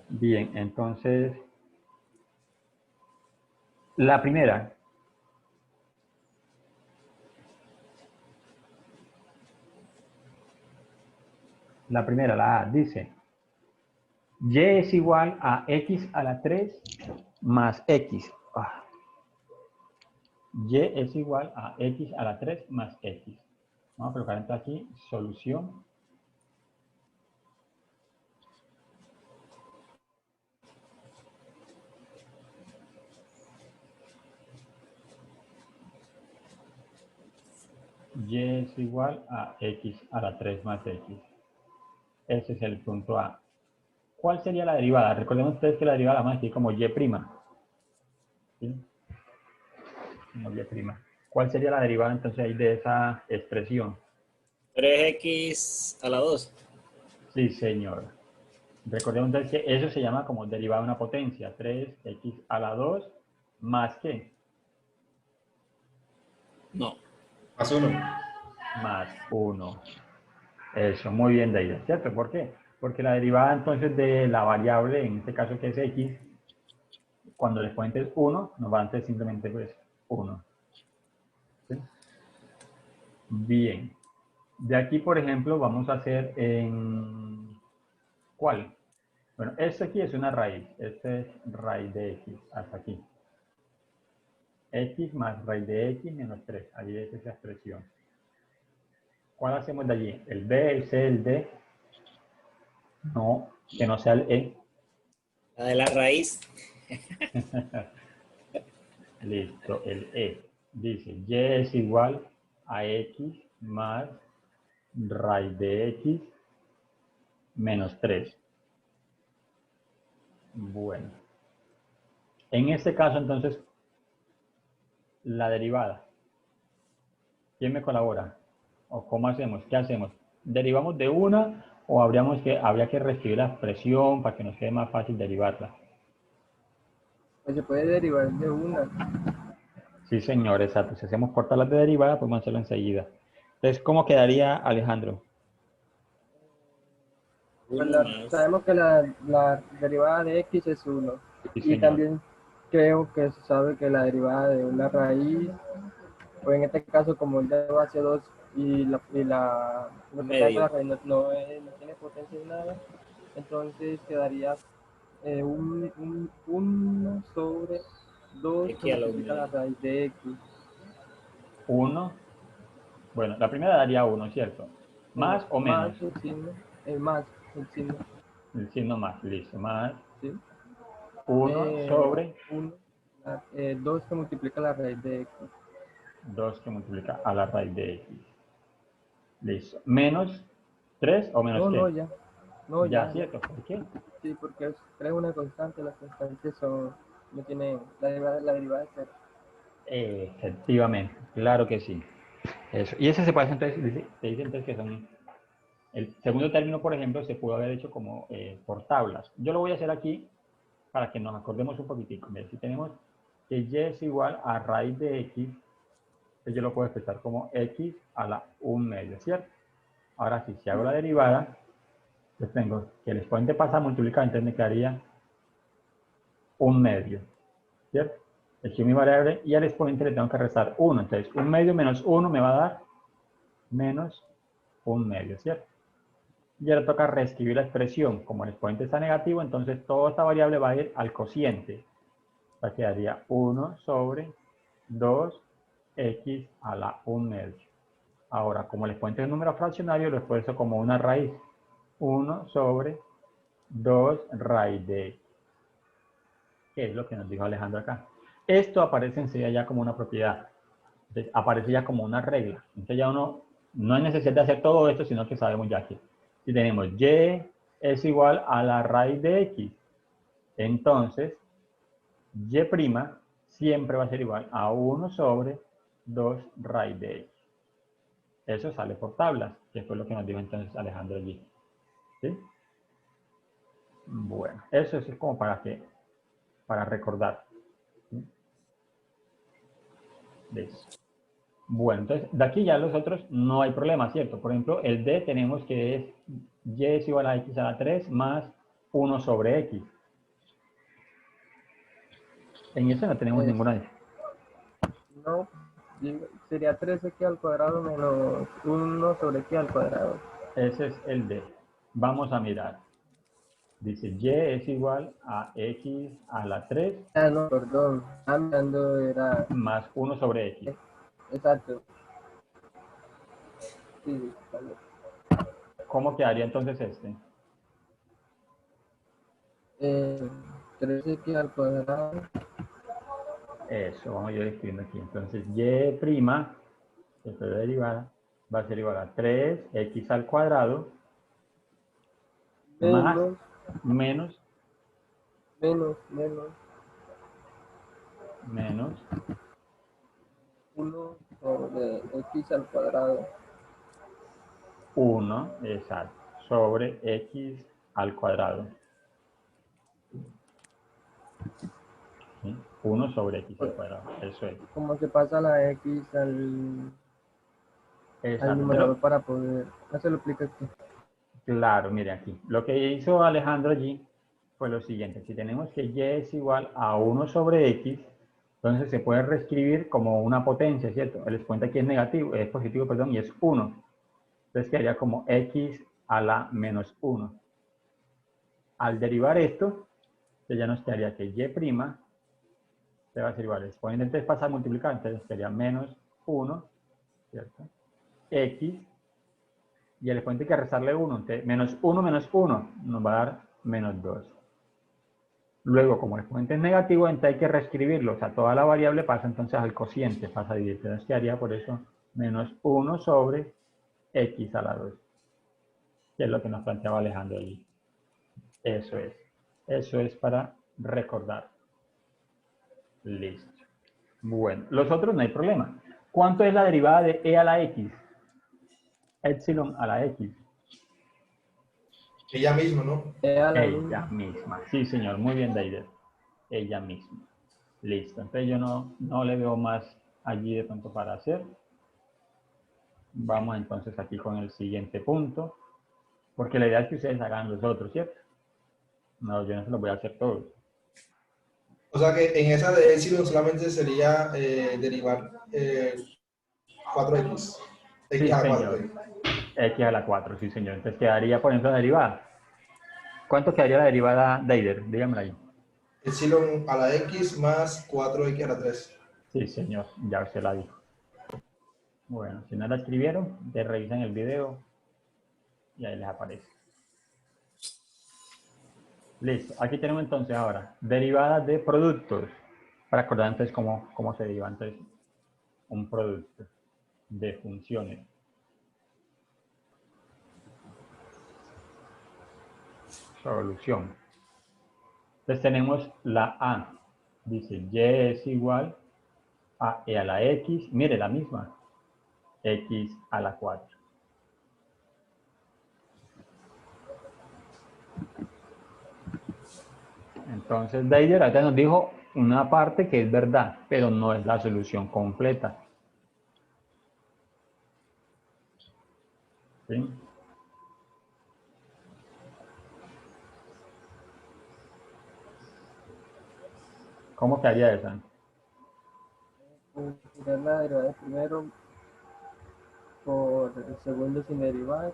Bien, entonces, la primera. La A, dice, y es igual a x a la 3 más x. Y es igual a x a la 3 más x. Vamos a colocar entonces aquí solución. Y es igual a x a la 3 más x. Ese es el punto A. ¿Cuál sería la derivada? Recordemos ustedes que la derivada la vamos a escribir como y'. ¿Sí? Como y'. ¿Cuál sería la derivada entonces ahí de esa expresión? 3x a la 2. Sí, señor. Recordemos entonces que eso se llama como derivada de una potencia. 3x a la 2 más ¿qué? No. Más 1. Más 1. Eso, muy bien de ahí, ¿cierto? ¿Por qué? Porque la derivada entonces de la variable, en este caso que es x, cuando el exponente es 1, nos va a dar simplemente pues 1. ¿Sí? Bien. De aquí, por ejemplo, vamos a hacer en... ¿Cuál? Bueno, este aquí es una raíz. Este es raíz de x, hasta aquí. X más raíz de x menos 3. Allí es esa expresión. ¿Cuál hacemos de allí? ¿El B, el C, el D? No, que no sea el E. La de la raíz. Listo, el E. Dice, Y es igual a X más raíz de X menos 3. Bueno. En este caso, entonces, la derivada. ¿Quién me colabora? ¿O cómo hacemos? ¿Qué hacemos? ¿Derivamos de una o habría que reescribir la expresión para que nos quede más fácil derivarla? Pues se puede derivar de una. Sí, señor, exacto. Si hacemos cortar las de derivada, podemos hacerlo enseguida. Entonces, ¿cómo quedaría, Alejandro? Pues Uno más. sabemos que la derivada de x es 1. Sí, Y señor. también creo que se sabe que la derivada de una raíz, o en este caso como el dedo hacia 2 y lo que cae con la raíz no tiene potencia ni nada, entonces quedaría 1 sobre 2 X que a la multiplica la medio. raíz de x. 1. Bueno, la primera daría 1, ¿cierto? ¿Más o menos? Más el signo, más el signo, El signo más, listo. Más ¿sí? 1 sobre 2 que multiplica la raíz de x. 2 que multiplica a la raíz de x. Listo. ¿Menos 3 o menos qué? No, ya. No, Ya, ya. ¿cierto? ¿Por qué? Sí, porque es una constante, las constantes no tienen, la derivada es cero. Efectivamente, claro que sí. Eso. Y ese se puede hacer, entonces, te dice entonces que son, el segundo término, por ejemplo, se pudo haber hecho como por tablas. Yo lo voy a hacer aquí para que nos acordemos un poquitico. Mira, si tenemos que y es igual a raíz de x, entonces yo lo puedo expresar como x a la 1 medio, ¿cierto? Ahora sí, si hago la derivada, pues tengo que el exponente pasa a multiplicar, entonces me quedaría 1 medio, ¿cierto? Elegí mi variable y al exponente le tengo que restar 1. Entonces, 1 medio menos 1 me va a dar menos 1 medio, ¿cierto? Y ahora toca reescribir la expresión. Como el exponente está negativo, entonces toda esta variable va a ir al cociente. O sea, quedaría 1 sobre 2x a la 1 medio. Ahora, como el exponente es un número fraccionario, lo expreso como una raíz. 1 sobre 2 raíz de x. Que es lo que nos dijo Alejandro acá. Esto aparece enseguida ya como una propiedad. Entonces, aparece ya como una regla. Entonces ya uno, no hay necesidad de hacer todo esto, sino que sabemos ya que si tenemos y es igual a la raíz de x, entonces y' siempre va a ser igual a 1 sobre 2 raíz de x. Eso sale por tablas, que fue lo que nos dijo entonces Alejandro allí. ¿Sí? Bueno, eso es como para recordar. ¿Sí? ¿Ves? Bueno, entonces de aquí ya los otros no hay problema, ¿cierto? Por ejemplo, el d tenemos que es y es igual a x a la 3 más 1 sobre x. En eso no tenemos ninguna. No, sería 3x al cuadrado menos 1 sobre x al cuadrado. Ese es el d. Vamos a mirar. Dice y es igual a x a la 3 Ah, no, perdón. Mirando era. más 1 sobre x. Exacto. Sí, vale. ¿Cómo quedaría entonces este? 3x al cuadrado. Eso, vamos a ir escribiendo aquí. Entonces, y', que es la derivada, va a ser igual a 3x al cuadrado más Menos, menos menos 1 sobre x al cuadrado. 1, exacto, sobre x al cuadrado. ¿Sí? 1 sobre x al cuadrado, eso es. Como se pasa la x al Exacto. numerador para poder. No se lo explica aquí. Claro, mire aquí. Lo que hizo Alejandro allí fue lo siguiente. Si tenemos que y es igual a 1 sobre x, entonces se puede reescribir como una potencia, ¿cierto? El exponente aquí es negativo, es positivo, perdón, y es 1. Entonces quedaría como x a la menos 1. Al derivar esto, ya nos quedaría que y' se va a ser igual. El exponente entonces pasa a multiplicar, entonces sería menos 1, ¿cierto? X, y el exponente hay que restarle 1, entonces menos 1 nos va a dar menos 2. Luego, como el exponente es negativo, entonces hay que reescribirlo, o sea, toda la variable pasa entonces al cociente, pasa a dividir, entonces quedaría por eso menos 1 sobre x a la 2, que es lo que nos planteaba Alejandro allí. Eso es para recordar. Listo. Bueno, los otros no hay problema. ¿Cuánto es la derivada de e a la x? epsilon a la x. Ella misma, ¿no? Ella misma. Sí, señor. Muy bien, Deider. Ella misma. Listo. Entonces yo no le veo más allí de pronto para hacer. Vamos entonces aquí con el siguiente punto. Porque la idea es que ustedes hagan los otros, ¿cierto? No, yo no se los voy a hacer todos. O sea que en esa de epsilon solamente sería derivar 4x. Sí, X a la 4. señor. X a la 4, sí, señor. Entonces quedaría, por ejemplo, la derivada. ¿Cuánto quedaría la derivada Deider? Dígamela ahí. Epsilon a la x más 4x a la 3. Sí, señor. Ya usted la dijo. Bueno, si no la escribieron, te revisan el video y ahí les aparece. Listo. Aquí tenemos entonces ahora derivadas de productos. Para acordar entonces cómo se deriva entonces un producto de funciones. Solución. Entonces tenemos la A. Dice y es igual a e a la x. Mire, la misma. X a la 4. Entonces Deider acá nos dijo una parte que es verdad, pero no es la solución completa. ¿Sí? ¿Cómo quedaría esa? Tirar la derivada del primero por el segundo sin derivar,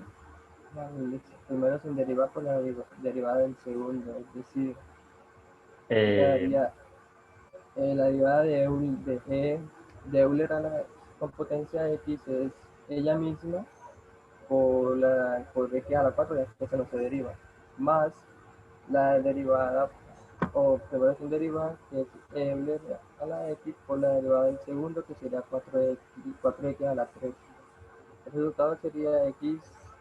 el primero sin derivar por la derivada del segundo, es decir, quedaría la derivada de Euler a la con potencia x es ella misma por x a la 4, ya que eso no se deriva, más la derivada o primero sin derivar, que es Euler a la x por la derivada del segundo, que sería 4x a la 3. El resultado sería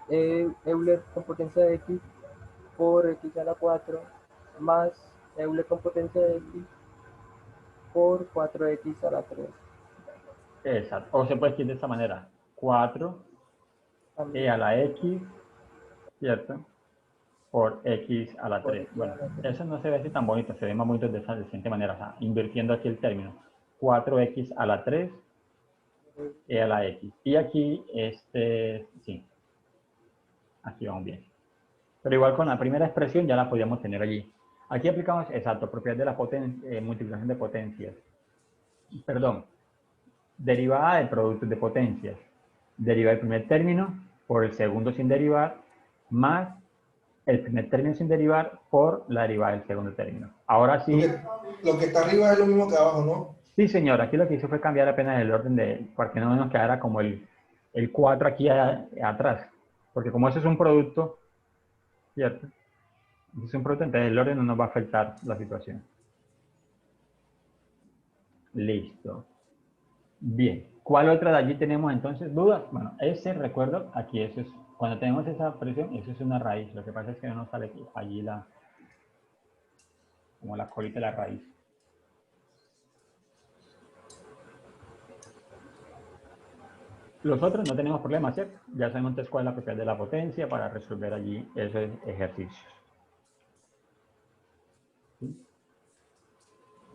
Euler con potencia de x por x a la 4 más Euler con potencia de x por 4x a la 3. Exacto. O se puede escribir de esta manera. 4 e a la x, ¿cierto? Por x a la 3. Bueno, eso no se ve así tan bonito, se ve más bonito de esa siguiente manera, o sea, invirtiendo aquí el término. 4x a la 3 e a la x. Y aquí, sí, aquí vamos bien. Pero igual con la primera expresión ya la podíamos tener allí. Aquí aplicamos, exacto, propiedad de la multiplicación de potencias. Perdón, derivada de productos de potencias. Deriva el primer término por el segundo sin derivar, más el primer término sin derivar por la derivada del segundo término. Ahora sí. Lo que está arriba es lo mismo que abajo, ¿no? Sí, señor. Aquí lo que hizo fue cambiar apenas el orden para que no nos quedara como el 4 aquí atrás. Porque como eso es un producto, ¿cierto? Es un producto, entonces el orden no nos va a afectar la situación. Listo. Bien. ¿Cuál otra de allí tenemos entonces dudas? Bueno, ese recuerdo, aquí eso es, cuando tenemos esa presión, eso es una raíz. Lo que pasa es que no nos sale allí como la colita de la raíz. Los otros no tenemos problema, ¿cierto? Ya sabemos entonces cuál es la propiedad de la potencia para resolver allí esos ejercicios. ¿Sí?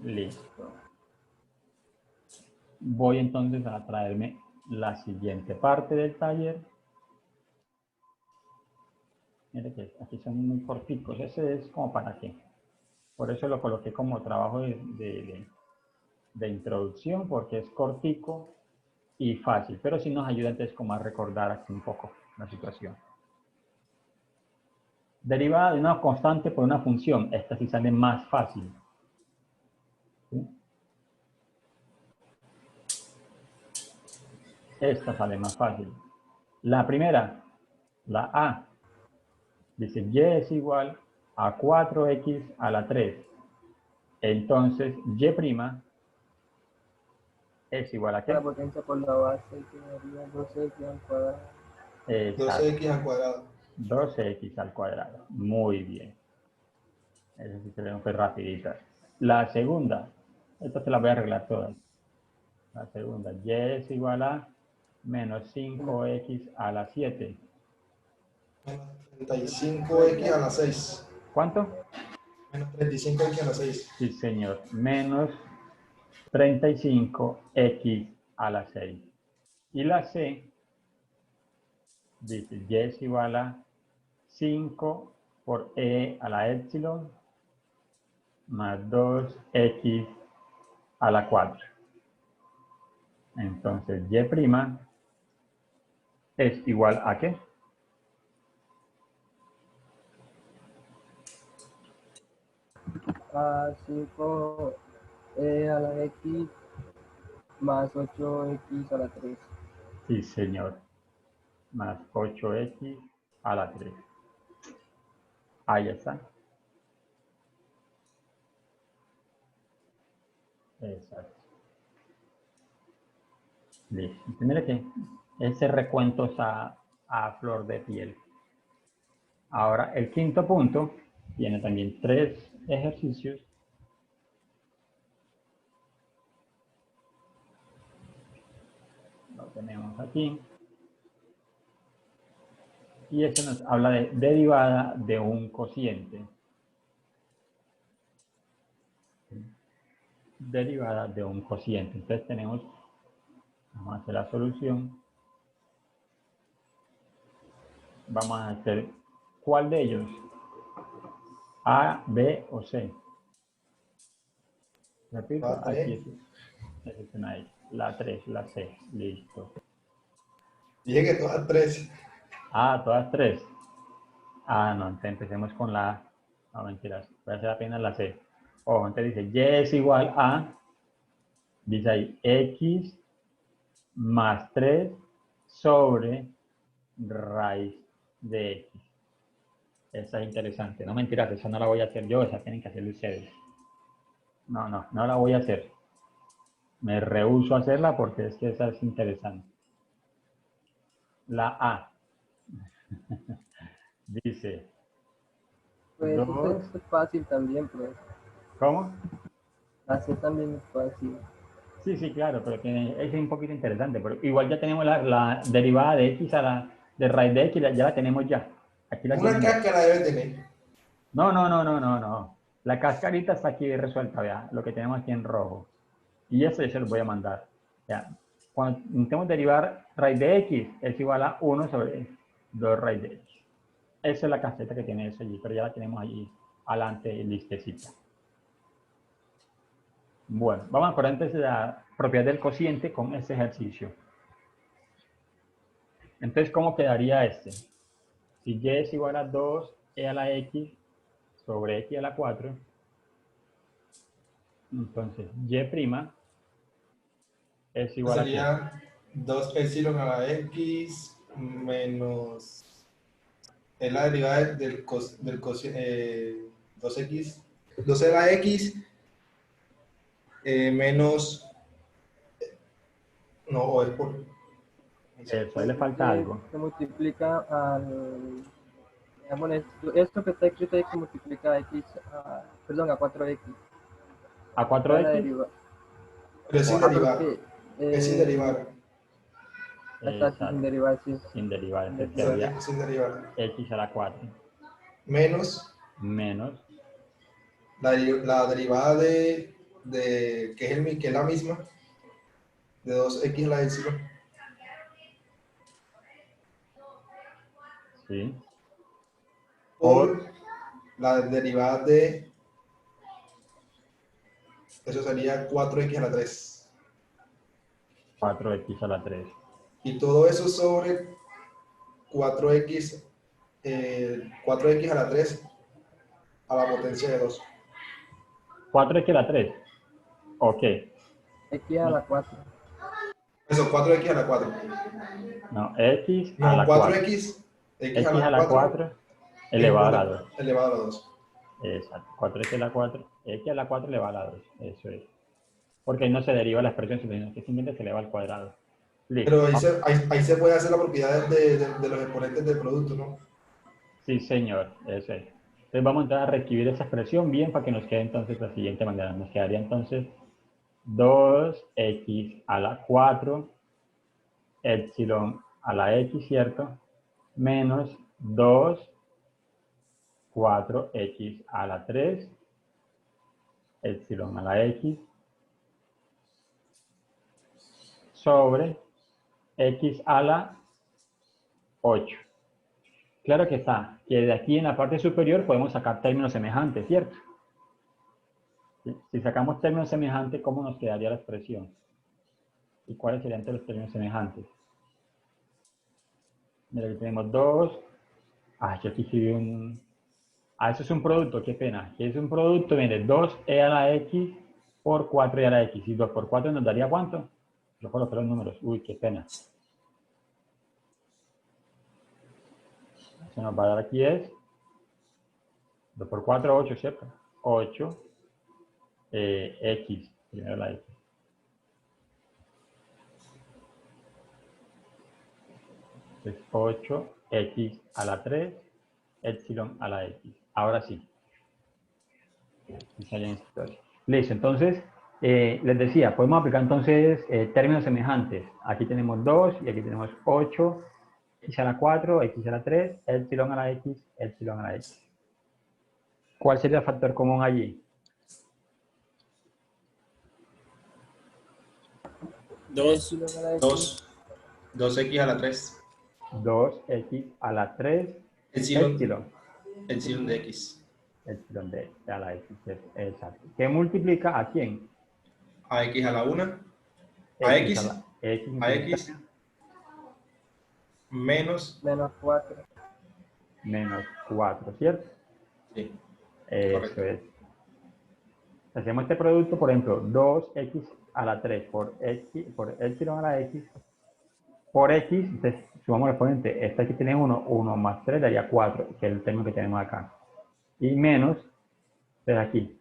Listo. Voy entonces a traerme la siguiente parte del taller. Mire que aquí son muy corticos. Ese es como para qué. Por eso lo coloqué como trabajo de introducción, porque es cortico y fácil. Pero sí nos ayuda entonces como a recordar aquí un poco la situación. Derivada de una constante por una función. Esta sí sale más fácil. ¿Sí? Esta sale más fácil. La primera, la A, dice y es igual a 4x a la 3. Entonces, y' es igual a ¿qué? La potencia por la base quedaría 12x al cuadrado. Exacto. 12x al cuadrado. 12x al cuadrado. Muy bien. Eso sí se ve muy rapidita. La segunda, esta se la voy a arreglar todas. La segunda, y es igual a menos 5x a la 7. Menos 35x a la 6. ¿Cuánto? Menos 35x a la 6. Sí, señor. Menos 35x a la 6. Y la c dice y es igual a 5 por e a la epsilon más 2x a la 4. Entonces, y' es igual a ¿qué? A 5 a la x más 8x a la 3. Sí, señor. Más 8x a la 3. Ahí está. Exacto. Listo. Mira que ese recuento está a flor de piel. Ahora, el quinto punto tiene también 3 ejercicios. Lo tenemos aquí. Y este nos habla de derivada de un cociente. Derivada de un cociente. Entonces tenemos, vamos a hacer la solución. Vamos a hacer, ¿cuál de ellos? A, B o C. Repito, La aquí tres. es una X. La 3, la C. Listo. Dije que todas 3. Ah, todas 3. Ah, no, entonces empecemos con la A. No, mentiras. Voy a hacer apenas la C. Ojo, entonces dice, Y es igual a, dice ahí, X más 3 sobre raíz de X. Esa es interesante. No, mentiras, esa no la voy a hacer yo, esa tienen que hacerlo ustedes. No la voy a hacer. Me rehúso a hacerla porque es que esa es interesante. La A. Dice, Pues eso 2. es fácil también, pues. ¿Cómo? La C también es fácil. Sí, sí, claro, pero es un poquito interesante. Pero igual ya tenemos la derivada de X de raíz de X, ya la tenemos ya. Aquí la Una tienen ya. cáscara debe tener. No. La cascarita está aquí resuelta, vea, lo que tenemos aquí en rojo. Y eso yo se los voy a mandar. Ya. Cuando intentemos derivar raíz de X, es igual a 1 sobre 2 raíz de X. Esa es la caseta que tiene eso allí, pero ya la tenemos allí adelante listecita. Bueno, vamos a correr entonces la propiedad del cociente con este ejercicio. Entonces, ¿cómo quedaría este? Si y es igual a 2e a la x sobre x a la 4, entonces y' es igual a ¿qué? Sería 2 epsilon a la x menos. Es la derivada del cociente 2x. 2 a la x menos. No, o es por. Eso, ahí le falta algo. Se multiplica al... Digamos, esto que está escrito ahí se multiplica a X, perdón, a 4X. A La 4x, deriva. Pero es sin Pero derivar. que, Es sin derivar. está aquí sin derivar, sí. sin derivar, entonces O sea, quedaría sin derivar. x a la 4 Menos menos la derivada de que es la misma, de 2x a la epsilon, ¿sí? por la derivada de, eso sería 4x a la 3. 4x a la 3. Y todo eso sobre 4x, 4x a la 3 a la potencia de 2. 4x a la 3. Ok. X a la 4. Eso, 4x a la 4. No, x a No, la 4. 4x, X a la 4 elevado a la 2. Elevado a la 2. Exacto. 4x a la 4. X a la 4 elevado a la 2. Eso es. Porque ahí no se deriva la expresión, sino que simplemente se eleva al cuadrado. Listo. Pero ahí se puede hacer la propiedad de los exponentes del producto, ¿no? Sí, señor. Eso es. Entonces vamos a entrar a reescribir esa expresión bien para que nos quede entonces de la siguiente manera. Nos quedaría entonces 2x a la 4 epsilon a la x, ¿cierto? Menos 2, 4x a la 3, epsilon a la x, sobre x a la 8. Claro que está, que de aquí en la parte superior podemos sacar términos semejantes, ¿cierto? Si sacamos términos semejantes, ¿cómo nos quedaría la expresión? ¿Y cuáles serían los términos semejantes? Mira, aquí tenemos 2. Yo aquí sí vi un... eso es un producto, qué pena. Aquí es un producto, mire, 2e a la x por 4e a la x. Y 2 por 4 nos daría ¿cuánto? Yo coloqué los números. Uy, qué pena. Eso nos va a dar aquí es 2 por 4, 8, ¿cierto? 8 x, primero la x. Entonces 8x a la 3, epsilon a la x. Ahora sí. Listo, entonces, les decía, podemos aplicar entonces términos semejantes. Aquí tenemos 2 y aquí tenemos 8, x a la 4, x a la 3, epsilon a la x, epsilon a la x. ¿Cuál sería el factor común allí? 2. 2x a la 3. 2x a la 3, Epsilon epsilon de x. epsilon de a la x, exacto. ¿Qué multiplica a quién? A x a la 1. A A x. la x, A x. Menos. Menos 4. Menos 4, ¿cierto? Sí. Eso Correcto. es. Hacemos este producto, por ejemplo, 2x a la 3 por epsilon a la x, por x, entonces sumamos el exponente. Esta aquí tiene 1, 1 más 3 daría 4, que es el término que tenemos acá. Y menos, entonces aquí,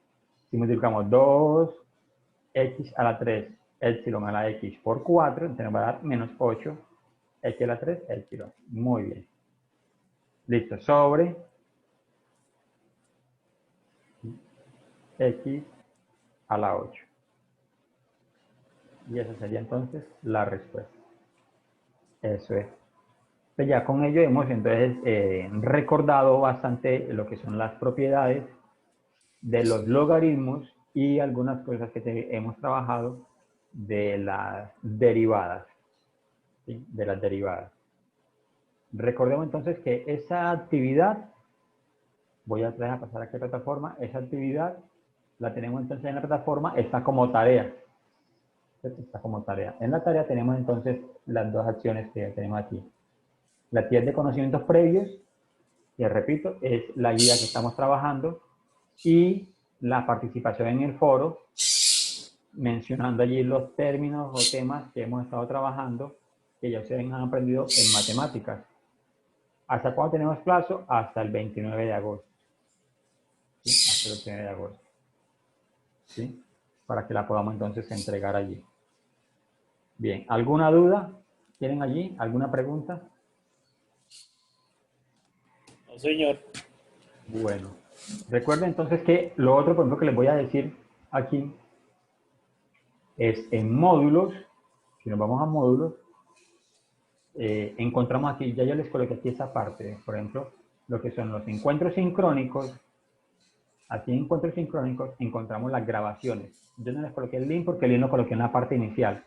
si multiplicamos 2x a la 3, epsilon a la x por 4, entonces nos va a dar menos 8, x a la 3, epsilon. Muy bien. Listo, sobre x a la 8. Y esa sería entonces la respuesta. Eso es. Pues ya con ello hemos entonces recordado bastante lo que son las propiedades de los logaritmos y algunas cosas que hemos trabajado de las derivadas. ¿Sí? De las derivadas. Recordemos entonces que esa actividad, voy a pasar aquí a la plataforma, esa actividad la tenemos entonces en la plataforma, está como tarea. Está como tarea. En la tarea tenemos entonces las dos acciones que tenemos aquí. La actividad de conocimientos previos, que repito, es la guía que estamos trabajando, y la participación en el foro, mencionando allí los términos o temas que hemos estado trabajando, que ya ustedes han aprendido en matemáticas. ¿Hasta cuándo tenemos plazo? Hasta el 29 de agosto. ¿Sí? Hasta el 29 de agosto. ¿Sí? Para que la podamos entonces entregar allí. Bien, ¿alguna duda tienen allí? ¿Alguna pregunta? No, señor. Bueno, recuerden entonces que lo otro, por ejemplo, que les voy a decir aquí es en módulos. Si nos vamos a módulos, encontramos aquí, ya yo les coloqué aquí esa parte, por ejemplo, lo que son los encuentros sincrónicos. Aquí en encuentros sincrónicos encontramos las grabaciones. Yo no les coloqué el link porque el link lo coloqué en la parte inicial.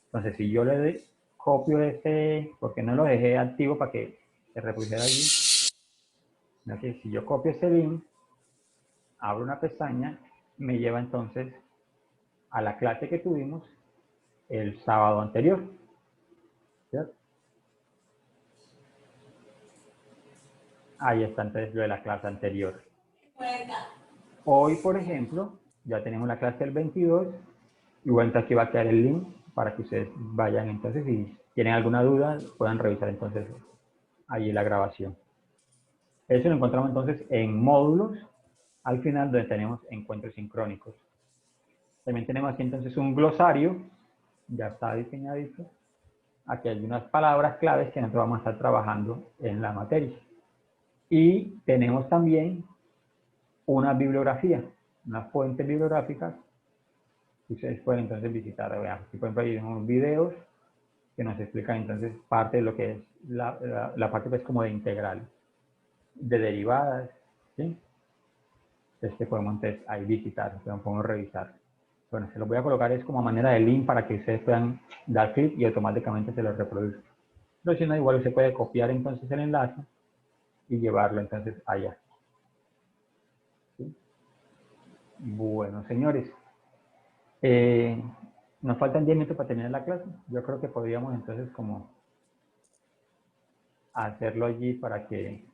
Entonces, si yo le copio este, porque no lo dejé activo para que se reproduciera allí. Así, si yo copio ese link, abro una pestaña, me lleva entonces a la clase que tuvimos el sábado anterior. ¿Cierto? Ahí está entonces lo de la clase anterior. Hoy, por ejemplo, ya tenemos la clase del 22 y bueno, aquí va a quedar el link para que ustedes vayan entonces, si tienen alguna duda, puedan revisar entonces allí la grabación. Eso lo encontramos entonces en módulos, al final donde tenemos encuentros sincrónicos. También tenemos aquí entonces un glosario, ya está diseñadito. Aquí hay unas palabras claves que nosotros vamos a estar trabajando en la materia. Y tenemos también una bibliografía, unas fuentes bibliográficas que ustedes pueden entonces visitar. Vean, aquí por ejemplo hay unos videos que nos explica entonces parte de lo que es la parte pues como de integral, de derivadas, ¿sí? Podemos entonces ahí visitar, podemos revisar. Bueno, se los voy a colocar es como a manera de link para que ustedes puedan dar clic y automáticamente se los reproduce. Pero si no, igual usted puede copiar entonces el enlace y llevarlo entonces allá. ¿Sí? Bueno, señores, nos faltan 10 minutos para terminar la clase. Yo creo que podríamos entonces como hacerlo allí para que